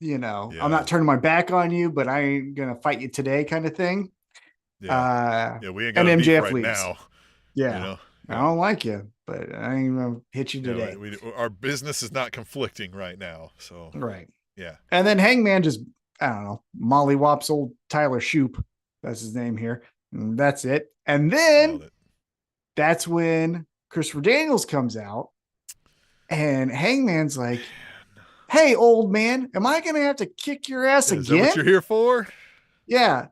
I'm Yeah. not turning my back on you, but I ain't gonna fight you today kind of thing. Yeah. Yeah. We ain't got And a beef MJF right leaves. now. You Yeah. know. I Yeah. don't like you, but I ain't gonna hit you Yeah. today. Our business is not conflicting right now. So Right. yeah. And then Hangman just, I don't know, mollywops old Tyler Shoop. That's his name here. And that's it. And Nailed then it. that's when Christopher Daniels comes out and Hangman's like, hey, old man, am I going to have to kick your ass Yeah, is that what again? you're here for? Yeah.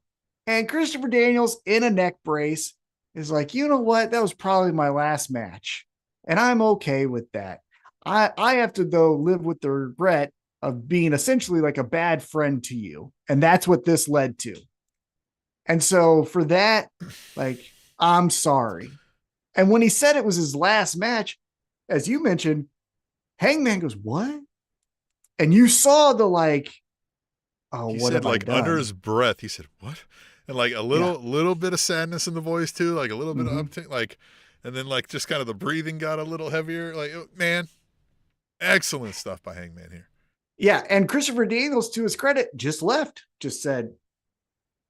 And Christopher Daniels in a neck brace is like, you know what? That was probably my last match. And I'm okay with that. I have to, though, live with the regret of being essentially like a bad friend to you. And that's what this led to. And so for that, like, I'm sorry. And when he said it was his last match, as you mentioned, Hangman goes, what? And you saw the like, oh, He what said have I like under done? his breath, he said, "What?" And like a Yeah. little bit of sadness in the voice too, like a little bit of Mm-hmm. uptick, like, and then like just kind of the breathing got a little heavier. Like, man, excellent stuff by Hangman here. Yeah. And Christopher Daniels, to his credit, just left, just said,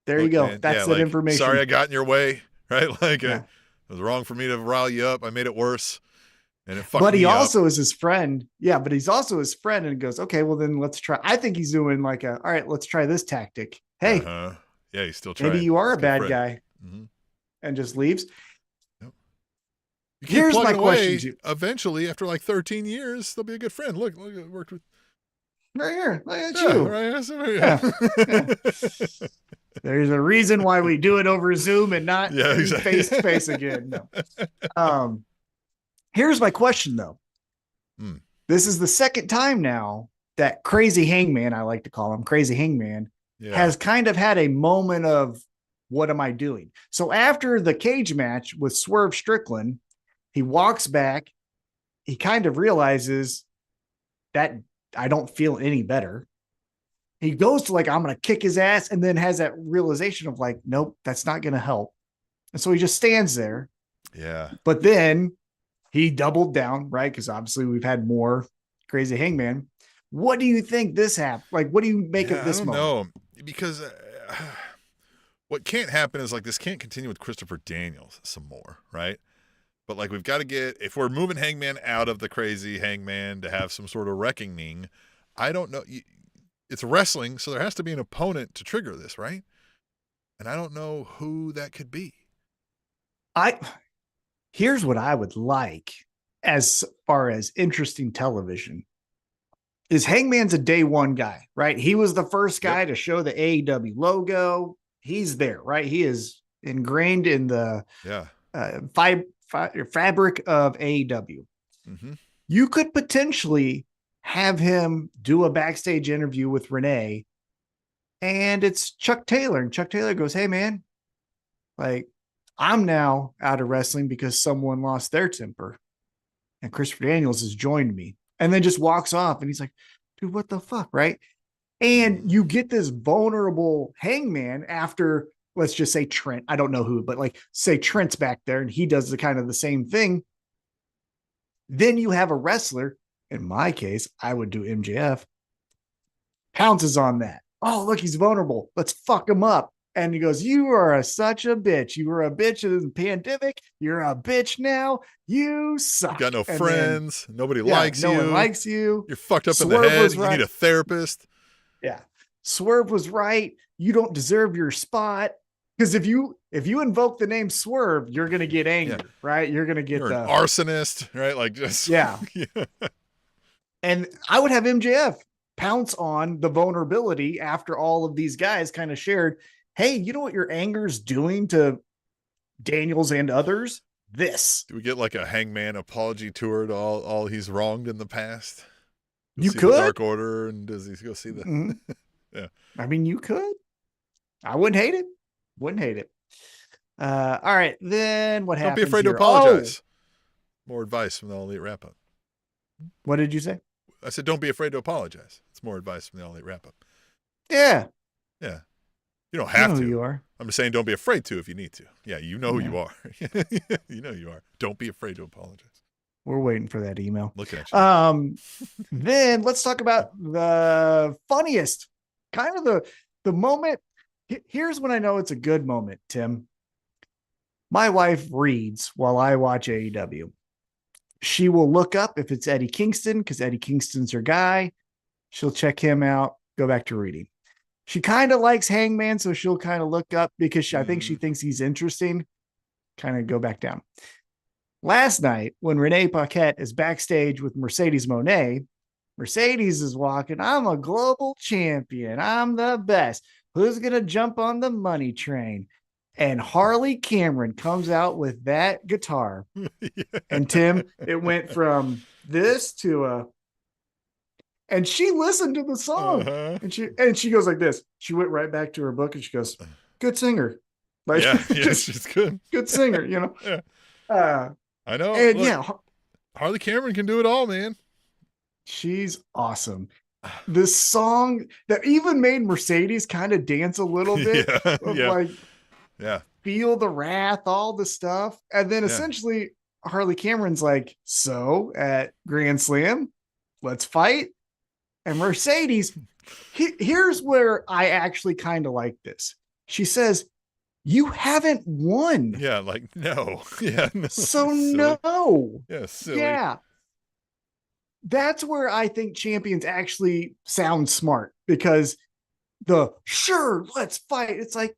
there you Look, go. man, yeah, That's that like sorry information. I got in your way, right? Like Yeah. it was wrong for me to rile you up. I made it worse, and it fucked But he me up. also is his friend. Yeah. But he's also his friend and goes, okay, well, then let's try. I think he's doing like all right, let's try this tactic. Uh Hey, huh. Yeah, he's still maybe trying. you are He's a good bad friend. guy, Mm-hmm. and just leaves. Yep. You keep Here's my plugging question away. to you. Eventually, after like 13 years, they'll be a good friend. Look, it worked with. Right here. Look at Yeah, you. right. Yeah. Yeah. There's a reason why we do it over Zoom and not Yeah, in exactly. face to face again. No. Here's my question though. Hmm. This is the second time now that Crazy Hangman, I like to call him Crazy Hangman, Yeah. has kind of had a moment of what am I doing? So after the cage match with Swerve Strickland, he walks back. He kind of realizes that I don't feel any better. He goes to like, I'm going to kick his ass, and then has that realization of like, nope, that's not going to help. And so he just stands there. Yeah. But then he doubled down, right? Because obviously we've had more Crazy Hangman. What do you think this happened? Like, what do you make of Yeah, I this don't moment? know. Because what can't happen is like this can't continue with Christopher Daniels some more, right? But like we've got to get, if we're moving Hangman out of the Crazy Hangman to have some sort of reckoning, I don't know. It's wrestling, so there has to be an opponent to trigger this, right? And I don't know who that could be. Here's what I would like as far as interesting television is Hangman's a day one guy, right? He was the first guy to show the AEW logo. He's there, right? He is ingrained in the fabric of AEW. Mm-hmm. You could potentially have him do a backstage interview with Renee and it's Chuck Taylor. And Chuck Taylor goes, "Hey, man, like, I'm now out of wrestling because someone lost their temper. And Christopher Daniels has joined me." And then just walks off. And he's like, "Dude, what the fuck?" Right. And you get this vulnerable Hangman after, let's just say Trent. I don't know who, but like say Trent's back there and he does the kind of the same thing. Then you have a wrestler. In my case, I would do MJF. Pounces on that. Oh, look, he's vulnerable. Let's fuck him up. And he goes, "You are such a bitch. You were a bitch in the pandemic. You're a bitch now. You suck. You got no And friends. Nobody then, likes you. No one likes you. You're fucked up Swerve in the head. was You right. need a therapist." Yeah. Swerve was right. You don't deserve your spot. Because if you invoke the name Swerve, you're gonna get angry, right? You're gonna get You're an arsonist, right? Like just yeah. And I would have MJF pounce on the vulnerability after all of these guys kind of shared, "Hey, you know what your anger's doing to Daniels and others? This." Do we get like a Hangman apology tour to all he's wronged in the past? You see could. the Dark Order, and does he go see the? Mm-hmm. Yeah. I mean, you could. I wouldn't hate it. Wouldn't hate it. All right, then what happens? Don't be afraid to apologize. More advice from the All Elite Wrap Up. What did you say? I said, don't be afraid to apologize. It's more advice from the All Elite Wrap Up. Yeah. Yeah. You don't have You know to. who you are. I'm just saying, don't be afraid to if you need to. Yeah, you know who you are. You know you are. Don't be afraid to apologize. We're waiting for that email. Looking at you. Then let's talk about the funniest, kind of the moment. Here's when I know it's a good moment, Tim. My wife reads while I watch AEW. She will look up if it's Eddie Kingston, because Eddie Kingston's her guy. She'll check him out, go back to reading. She kind of likes Hangman, so she'll kind of look up because I think she thinks he's interesting. Kind of go back down. Last night, when Renee Paquette is backstage with Mercedes Moné, Mercedes is walking, "I'm a global champion. I'm the best. Who's going to jump on the money train?" And Harley Cameron comes out with that guitar. And Tim, it went from this to and she listened to the song. And she goes like this. She went right back to her book and she goes, "Good singer." Like, yeah, she's good. Good singer, you know. Yeah. I know. And look, Harley Cameron can do it all, man. She's awesome. This song that even made Mercedes kind of dance a little bit. Like, feel the wrath, all the stuff. And then essentially Harley Cameron's like, "So at Grand Slam, let's fight." And Mercedes, here's where I actually kind of like this. She says, "You haven't won." Yeah, like, no. Yeah. No, so no. Yeah, silly. Yeah. That's where I think champions actually sound smart, because sure, let's fight. It's like,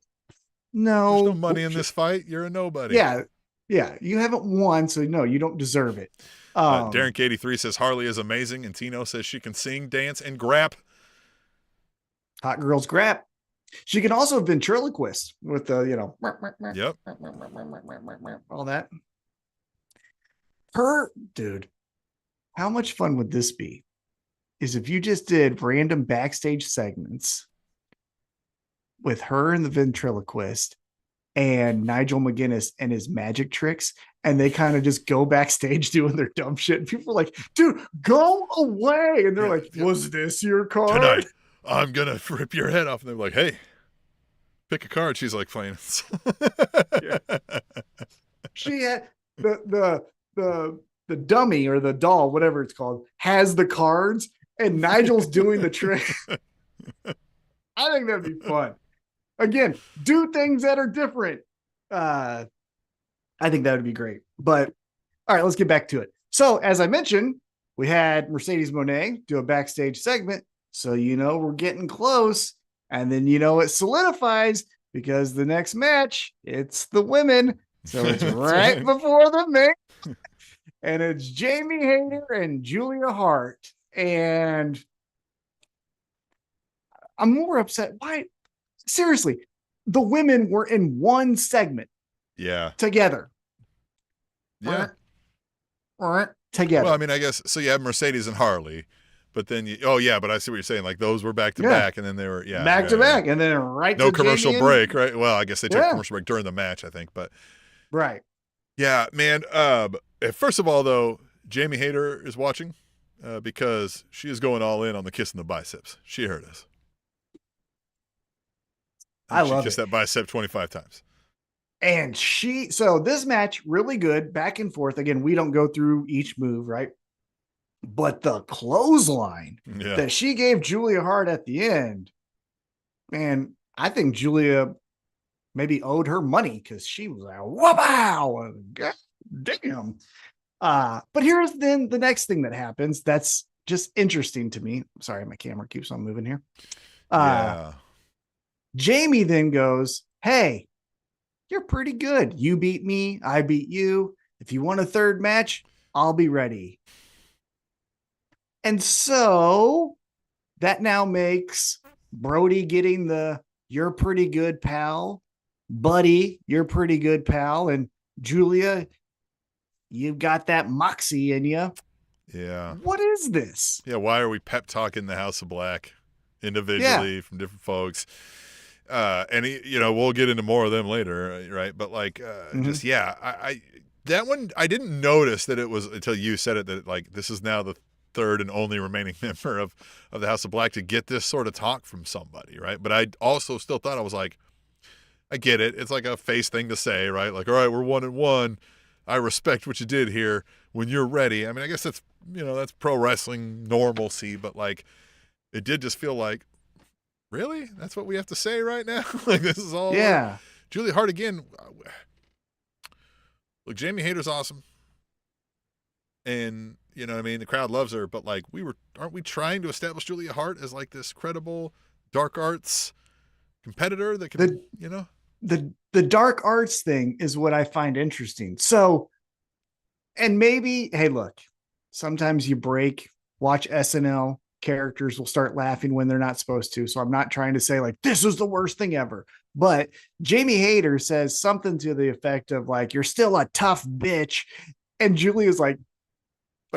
no. There's no money in this fight. You're a nobody. Yeah. Yeah. You haven't won, so no, you don't deserve it. Darren K83 says Harley is amazing, and Tino says she can sing, dance, and grap. Hot girls grap. She can also ventriloquist with the, Yep. all that. Dude, how much fun would this be? Is if you just did random backstage segments with her and the ventriloquist and Nigel McGuinness and his magic tricks, and they kind of just go backstage doing their dumb shit. And people are like, "Dude, go away." And they're like, "Was this your card? Tonight, I'm going to rip your head off." And they're like, "Hey, pick a card." She's like playing. She had the dummy or the doll, whatever it's called, has the cards, and Nigel's doing the trick. I think that'd be fun. Again, do things that are different. I think that would be great. But all right, let's get back to it. So as I mentioned, we had Mercedes Moné do a backstage segment. So, we're getting close. And then, it solidifies because the next match, it's the women. So it's right before the men. And it's Jamie Hayter and Julia Hart. And I'm more upset. Why? Seriously, the women were in one segment. Yeah. Together. Yeah. Together. Well, I mean, I guess, so you have Mercedes and Harley, But then but I see what you're saying. Like those were back to back, and then they were back to back, and then right no to commercial Jamie break, right? Well, I guess they took a Yeah. commercial break during the match, I think, but right. yeah, man. First of all, though, Jamie Hayter is watching because she is going all in on the kiss in the biceps. She heard us. I she love kissed it. that bicep 25 times. And so this match, really good, back and forth. Again, we don't go through each move, right? But the clothesline that she gave Julia Hart at the end, man, I think Julia maybe owed her money because she was like, wow, God damn. But here's then the next thing that happens that's just interesting to me. Sorry, my camera keeps on moving here. Jamie then goes, hey, you're pretty good. You beat me. I beat you. If you want a third match, I'll be ready. And so that now makes Brody getting the you're pretty good, pal. Buddy, you're pretty good, pal. And Julia, you've got that moxie in you. Yeah. What is this? Yeah, why are we pep talking the House of Black individually from different folks? And we'll get into more of them later, right? But like, I that one I didn't notice that it was until you said it that like this is now the third and only remaining member of the House of Black to get this sort of talk from somebody, right? But I also still thought I was like, I get it. It's like a face thing to say, right? Like, all right, we're 1-1. I respect what you did here. When you're ready, I mean, I guess that's that's pro wrestling normalcy, but like, it did just feel like. Really? That's what we have to say right now? Like, this is all. Yeah. Julia Hart again. Look, Jamie Hayter's awesome. And, you know what I mean? The crowd loves her. But, like, aren't we trying to establish Julia Hart as, like, this credible dark arts competitor that can, The dark arts thing is what I find interesting. So, and maybe, hey, look, sometimes you watch SNL. Characters will start laughing when they're not supposed to. So I'm not trying to say like, this is the worst thing ever. But Jamie Hayter says something to the effect of like, you're still a tough bitch. And Julia's like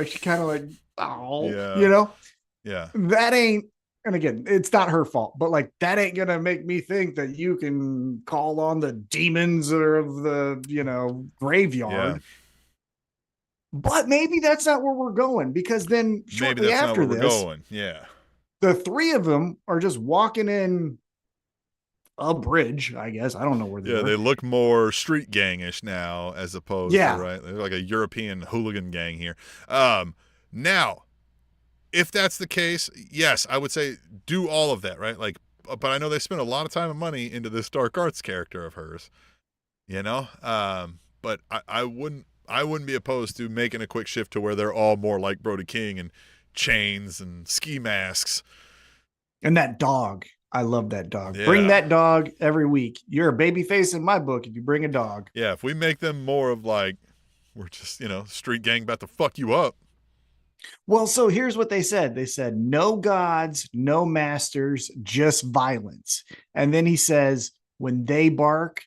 she kind of like, oh, Yeah. That ain't, and again, it's not her fault, but like, that ain't going to make me think that you can call on the demons or of the, graveyard. Yeah. But maybe that's not where we're going because then shortly after this, the three of them are just walking in a bridge, I guess. I don't know where they are. They look more street gangish now as opposed to, right? They're like a European hooligan gang here. Now, if that's the case, yes, I would say do all of that, right? Like, but I know they spent a lot of time and money into this dark arts character of hers, but I wouldn't be opposed to making a quick shift to where they're all more like Brody King and chains and ski masks. And that dog. I love that dog. Yeah. Bring that dog every week. You're a baby face in my book if you bring a dog. Yeah, if we make them more of like, we're just, street gang about to fuck you up. Well, so here's what they said. They said, no gods, no masters, just violence. And then he says, when they bark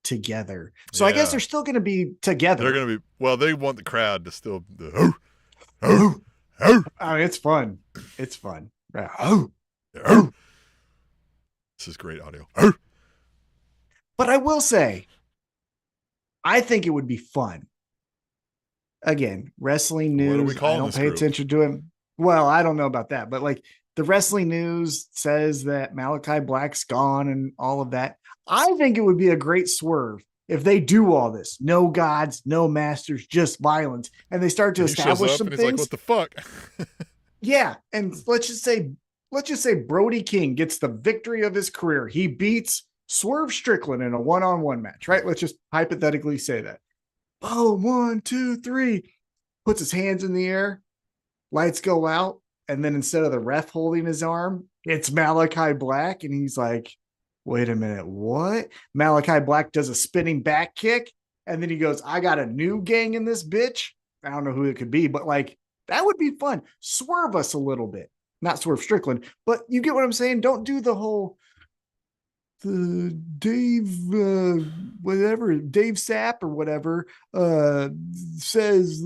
together. So I guess they're still going to be together. They're going to be, they want the crowd to still, I mean, it's fun. It's fun. This is great audio. But I will say, I think it would be fun. Again, wrestling news. What are we calling I don't this pay group? attention to him. Well, I don't know about that, but like the wrestling news says that Malachi Black's gone and all of that. I think it would be a great swerve if they do all this. No gods, no masters, just violence. And they start to establish some things. Like, what the fuck? Yeah. And let's just say Brody King gets the victory of his career. He beats Swerve Strickland in a one-on-one match, right? Let's just hypothetically say that. Oh, 1, 2, 3. Puts his hands in the air. Lights go out. And then instead of the ref holding his arm, it's Malachi Black. And he's like, wait a minute, what? Malachi Black does a spinning back kick. And then he goes, I got a new gang in this bitch. I don't know who it could be, but like, that would be fun. Swerve us a little bit. Not Swerve Strickland, but you get what I'm saying? Don't do the whole Dave Sapp or whatever says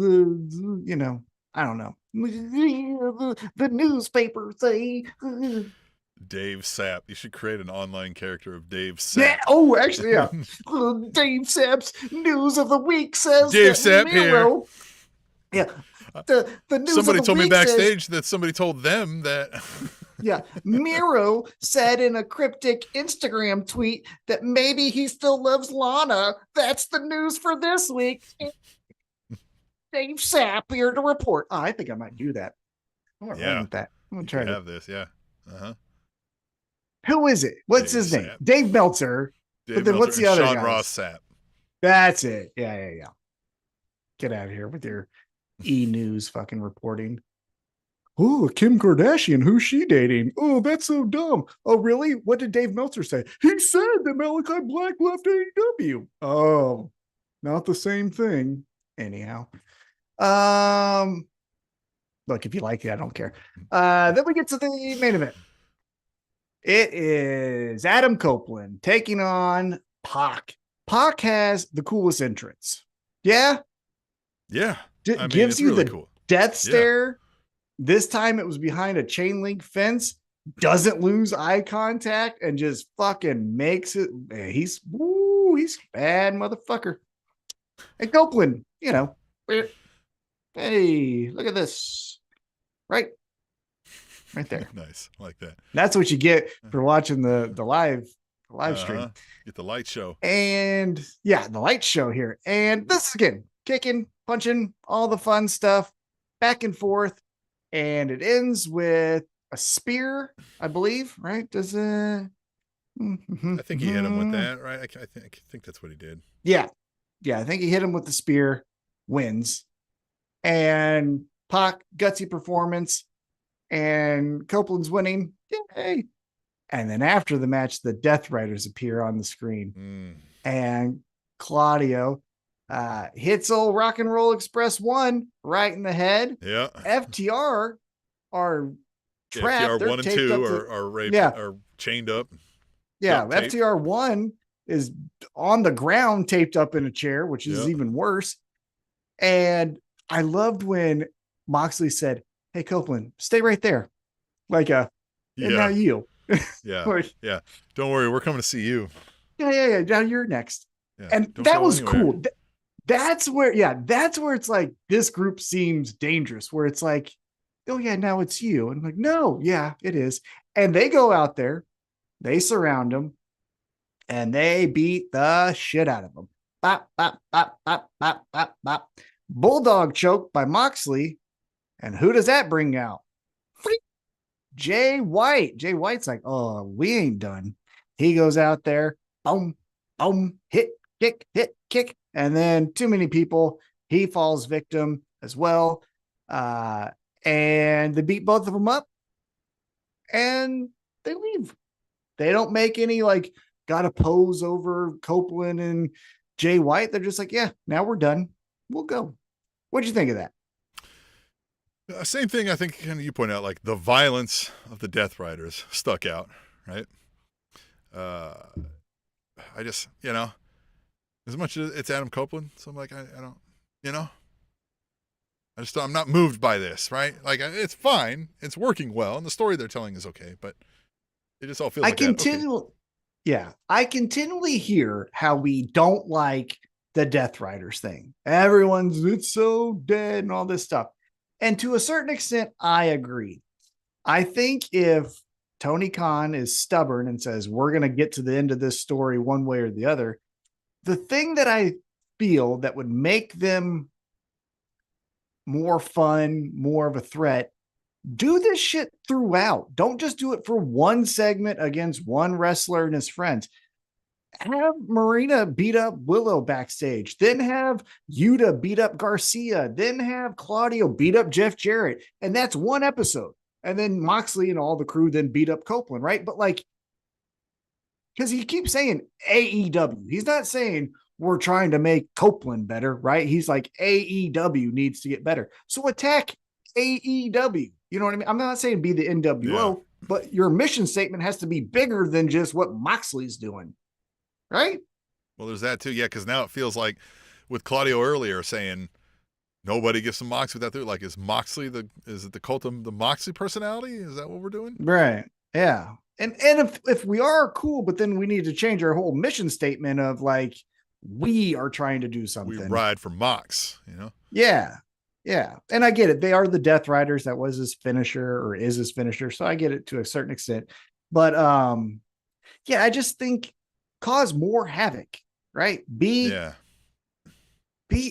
I I don't know. The newspaper say. Dave Sapp. You should create an online character of Dave Sapp. Yeah. Oh, actually, yeah. Dave Sapp's news of the week says Dave that Sapp Miro. Here. Yeah. The news Somebody of the told me week backstage says, that somebody told them that. yeah, Miro said in a cryptic Instagram tweet that maybe he still loves Lana. That's the news for this week. Dave Sapp here to report. Oh, I think I might do that. I'm gonna run with that. I'm gonna try to have this. Yeah. Uh-huh. Who is it? What's Dave his name? Sapp. Dave Meltzer. But then what's the other Sean guy? Ross Sapp. That's it. Yeah. Get out of here with your E-News fucking reporting. Oh, Kim Kardashian, who's she dating? Oh, that's so dumb. Oh, really? What did Dave Meltzer say? He said that Malachi Black left AEW. Oh, not the same thing. Anyhow. Look, if you like it, I don't care. Then we get to the main event. It is Adam Copeland taking on Pac. Pac has the coolest entrance. Yeah? Yeah. Gives you really the cool. death stare. This time it was behind a chain link fence. Doesn't lose eye contact and just fucking makes it. Man, he's a bad motherfucker. And Copeland, hey, look at this. Right there. Nice. I like that. That's what you get for watching the live stream. Get the light show. And yeah, the light show here. And this is again, kicking, punching, all the fun stuff, back and forth. And it ends with a spear, I believe, right? I think he hit him with that, right? I think that's what he did. Yeah. I think he hit him with the spear, wins. And Pac, gutsy performance, and Copeland's winning. Yay. And then after the match, the Death Riders appear on the screen. And Claudio hits old Rock and Roll Express 1 right in the head. Yeah. FTR are trapped. FTR 1 and 2 are chained up. Yeah. FTR 1 is on the ground, taped up in a chair, which is even worse. And I loved when Moxley said, "Hey, Copeland, stay right there." And now you. Yeah. Yeah. Don't worry. We're coming to see you. Yeah. Now you're next. Yeah, and that was cool. That's where it's like, this group seems dangerous, where it's like, oh yeah, now it's you. And I'm like, no, yeah, it is. And they go out there, they surround them, and they beat the shit out of them. Bop, bop, bop, bop, bop, bop, bop. Bulldog choke by Moxley. And who does that bring out? Jay White. Jay White's like, oh, we ain't done. He goes out there, boom, boom, hit, kick. And then too many people. He falls victim as well. And they beat both of them up. And they leave. They don't make any gotta pose over Copeland and Jay White. They're just like, yeah, now we're done. We'll go. What'd you think of that? Same thing. I think you point out, the violence of the Death Riders stuck out, right? I just, as much as it's Adam Copeland, so I'm like, I don't, I'm not moved by this, right? It's fine. It's working well. And the story they're telling is okay, but it just all feels I continually hear how we don't like the Death Riders thing. It's so dead and all this stuff. And to a certain extent, I agree. I think if Tony Khan is stubborn and says, we're going to get to the end of this story one way or the other, the thing that I feel that would make them more fun, more of a threat, do this shit throughout. Don't just do it for one segment against one wrestler and his friends. Have Marina beat up Willow backstage, then have Yuta beat up Garcia, then have Claudio beat up Jeff Jarrett. And that's one episode. And then Moxley and all the crew then beat up Copeland, right? But because he keeps saying AEW. He's not saying we're trying to make Copeland better, right? He's like, AEW needs to get better. So attack AEW. You know what I mean? I'm not saying be the NWO, but your mission statement has to be bigger than just what Moxley's doing. Right? Well, there's that too. Yeah, because now it feels like with Claudio earlier saying, nobody gets some Moxley without there. Like, is it the cult of the Moxley personality? Is that what we're doing? Right. Yeah. And if we are cool, but then we need to change our whole mission statement of like, we are trying to do something. We ride for Mox, you know? Yeah. Yeah. And I get it. They are the Death Riders. That was his finisher or is his finisher. So I get it to a certain extent. But yeah, I just think cause more havoc, right? Be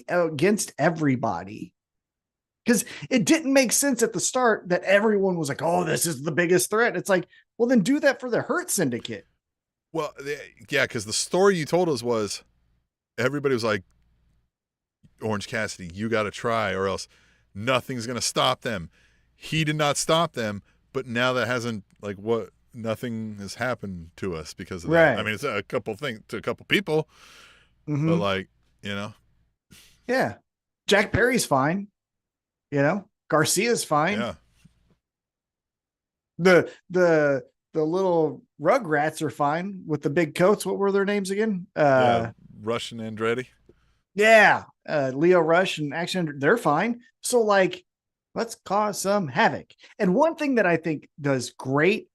against everybody. Because it didn't make sense at the start that everyone was like, oh, this is the biggest threat. It's like, well, then do that for the Hurt Syndicate. Well, yeah, because the story you told us was everybody was like, Orange Cassidy, you got to try or else nothing's going to stop them. He did not stop them, but now that hasn't, like, nothing has happened to us because of that. I mean, it's a couple things to a couple people, but like, you know. Yeah. Jack Perry's fine. You know, Garcia's fine. Yeah. The little Rugrats are fine with the big coats. What were their names again? Rush and Andretti. Yeah. Leo Rush and Action, they're fine. So like, let's cause some havoc. And one thing that I think does great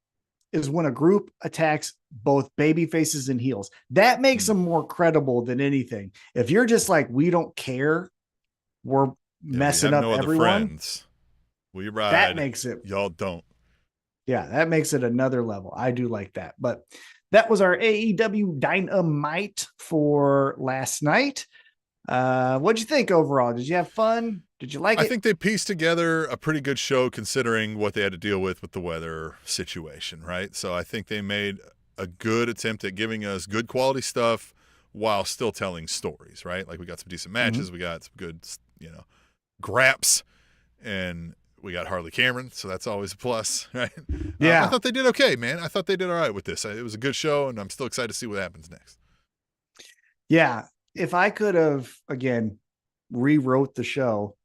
is when a group attacks both baby faces and heels. That makes them more credible than anything. If you're just like, we don't care, we're messing up everyone. Friends. We ride. That makes it. Y'all don't. Yeah, that makes it another level. I do like that. But that was our AEW Dynamite for last night. What'd you think overall? Did you have fun? Did you like it? I think they pieced together a pretty good show considering what they had to deal with the weather situation, right? So I think they made a good attempt at giving us good quality stuff while still telling stories, right? Like we got some decent matches. We got some good, graps, and we got Harley Cameron, so that's always a plus, right? Yeah. I thought they did okay, man. I thought they did all right with this. It was a good show, and I'm still excited to see what happens next. Yeah. If I could have, again, rewrote the show,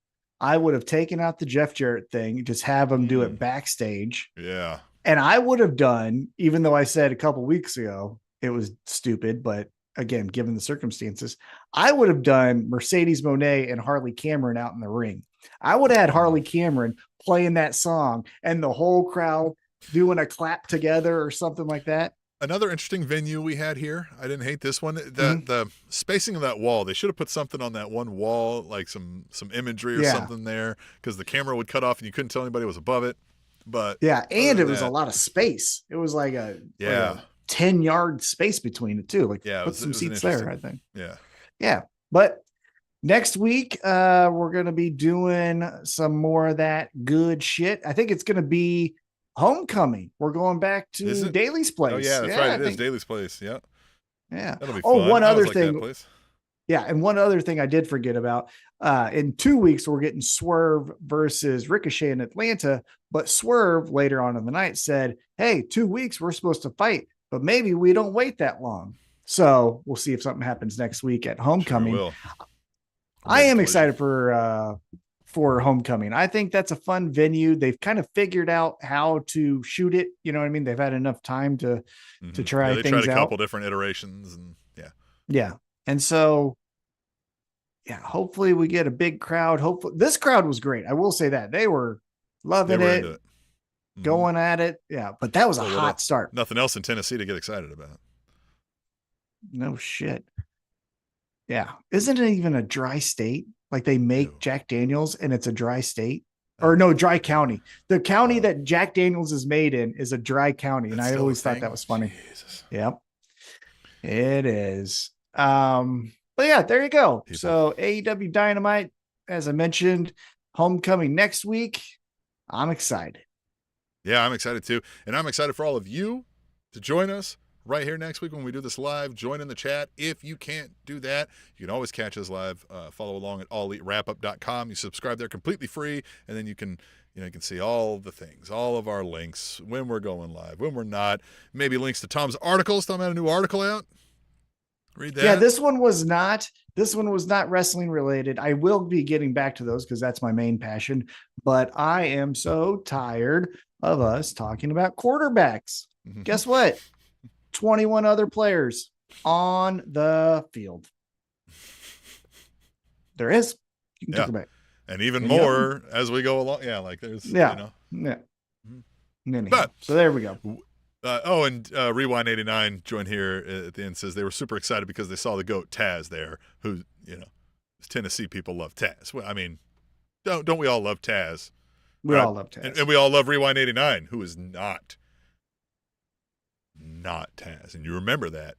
I would have taken out the Jeff Jarrett thing, just have him do it backstage. Yeah. And I would have done, even though I said a couple weeks ago it was stupid, but again, given the circumstances, I would have done Mercedes Moné and Harley Cameron out in the ring. I would have had Harley Cameron playing that song and the whole crowd doing a clap together or something like that. Another interesting venue we had here. I didn't hate this one. The spacing of that wall, they should have put something on that one wall, like some imagery or something there, because the camera would cut off and you couldn't tell anybody was above it. But yeah, and it was a lot of space. It was like a 10-yard space between it too. Like put some seats there, I think. Yeah. But next week, we're going to be doing some more of that good shit. I think it's going to be Homecoming. We're going back to Daly's place. Oh yeah, that's right. It is Daly's place. Yeah. Yeah. That'll be fun. One other thing. Yeah, and one other thing I did forget about. In 2 weeks, we're getting Swerve versus Ricochet in Atlanta, but Swerve later on in the night said, hey, 2 weeks, we're supposed to fight, but maybe we don't wait that long. So we'll see if something happens next week at Homecoming. Sure will. I am excited for Homecoming. I think that's a fun venue. They've kind of figured out how to shoot it. You know what I mean? They've had enough time to try things out. They tried a couple different iterations and yeah. And so, hopefully we get a big crowd. Hopefully this crowd was great. I will say that they were loving it. Going at it. Yeah. But that was a hot start. Nothing else in Tennessee to get excited about. No shit. Yeah. Isn't it even a dry state? Like they make Jack Daniels and it's a dry state, or no, dry county. The county that Jack Daniels is made in is a dry county. And I always thought that was funny. Jesus. Yep. It is. But yeah, there you go. So AEW Dynamite, as I mentioned, Homecoming next week. I'm excited. Yeah, I'm excited too. And I'm excited for all of you to join us right here next week when we do this live. Join in the chat. If you can't do that, you can always catch us live. Follow along at alleatewrapup.com. You subscribe there completely free, and then you can see all the things, all of our links, when we're going live, when we're not. Maybe links to Tom's articles. Tom had a new article out. Read that. Yeah, this one was not wrestling related. I will be getting back to those because that's my main passion. But I am so tired of us talking about quarterbacks. Guess what? 21 other players on the field. There is. You can talk about it. And even Yep. more as we go along. Yeah, like there's, Yeah. you know. Yeah. Anyhow, But- so there we go. Rewind 89 joined here at the end, says they were super excited because they saw the GOAT Taz there, who, you know, Tennessee people love Taz. Well, I mean, don't we all love Taz? We Right. all love Taz. And we all love Rewind 89, who is not Taz. And you remember that.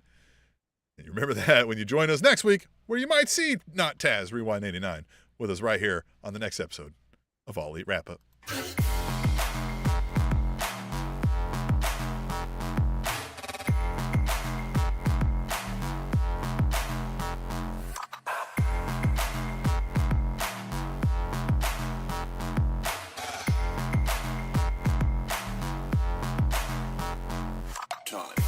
And you remember that when you join us next week, where you might see not Taz, Rewind 89, with us right here on the next episode of All Elite Wrap-Up. Time.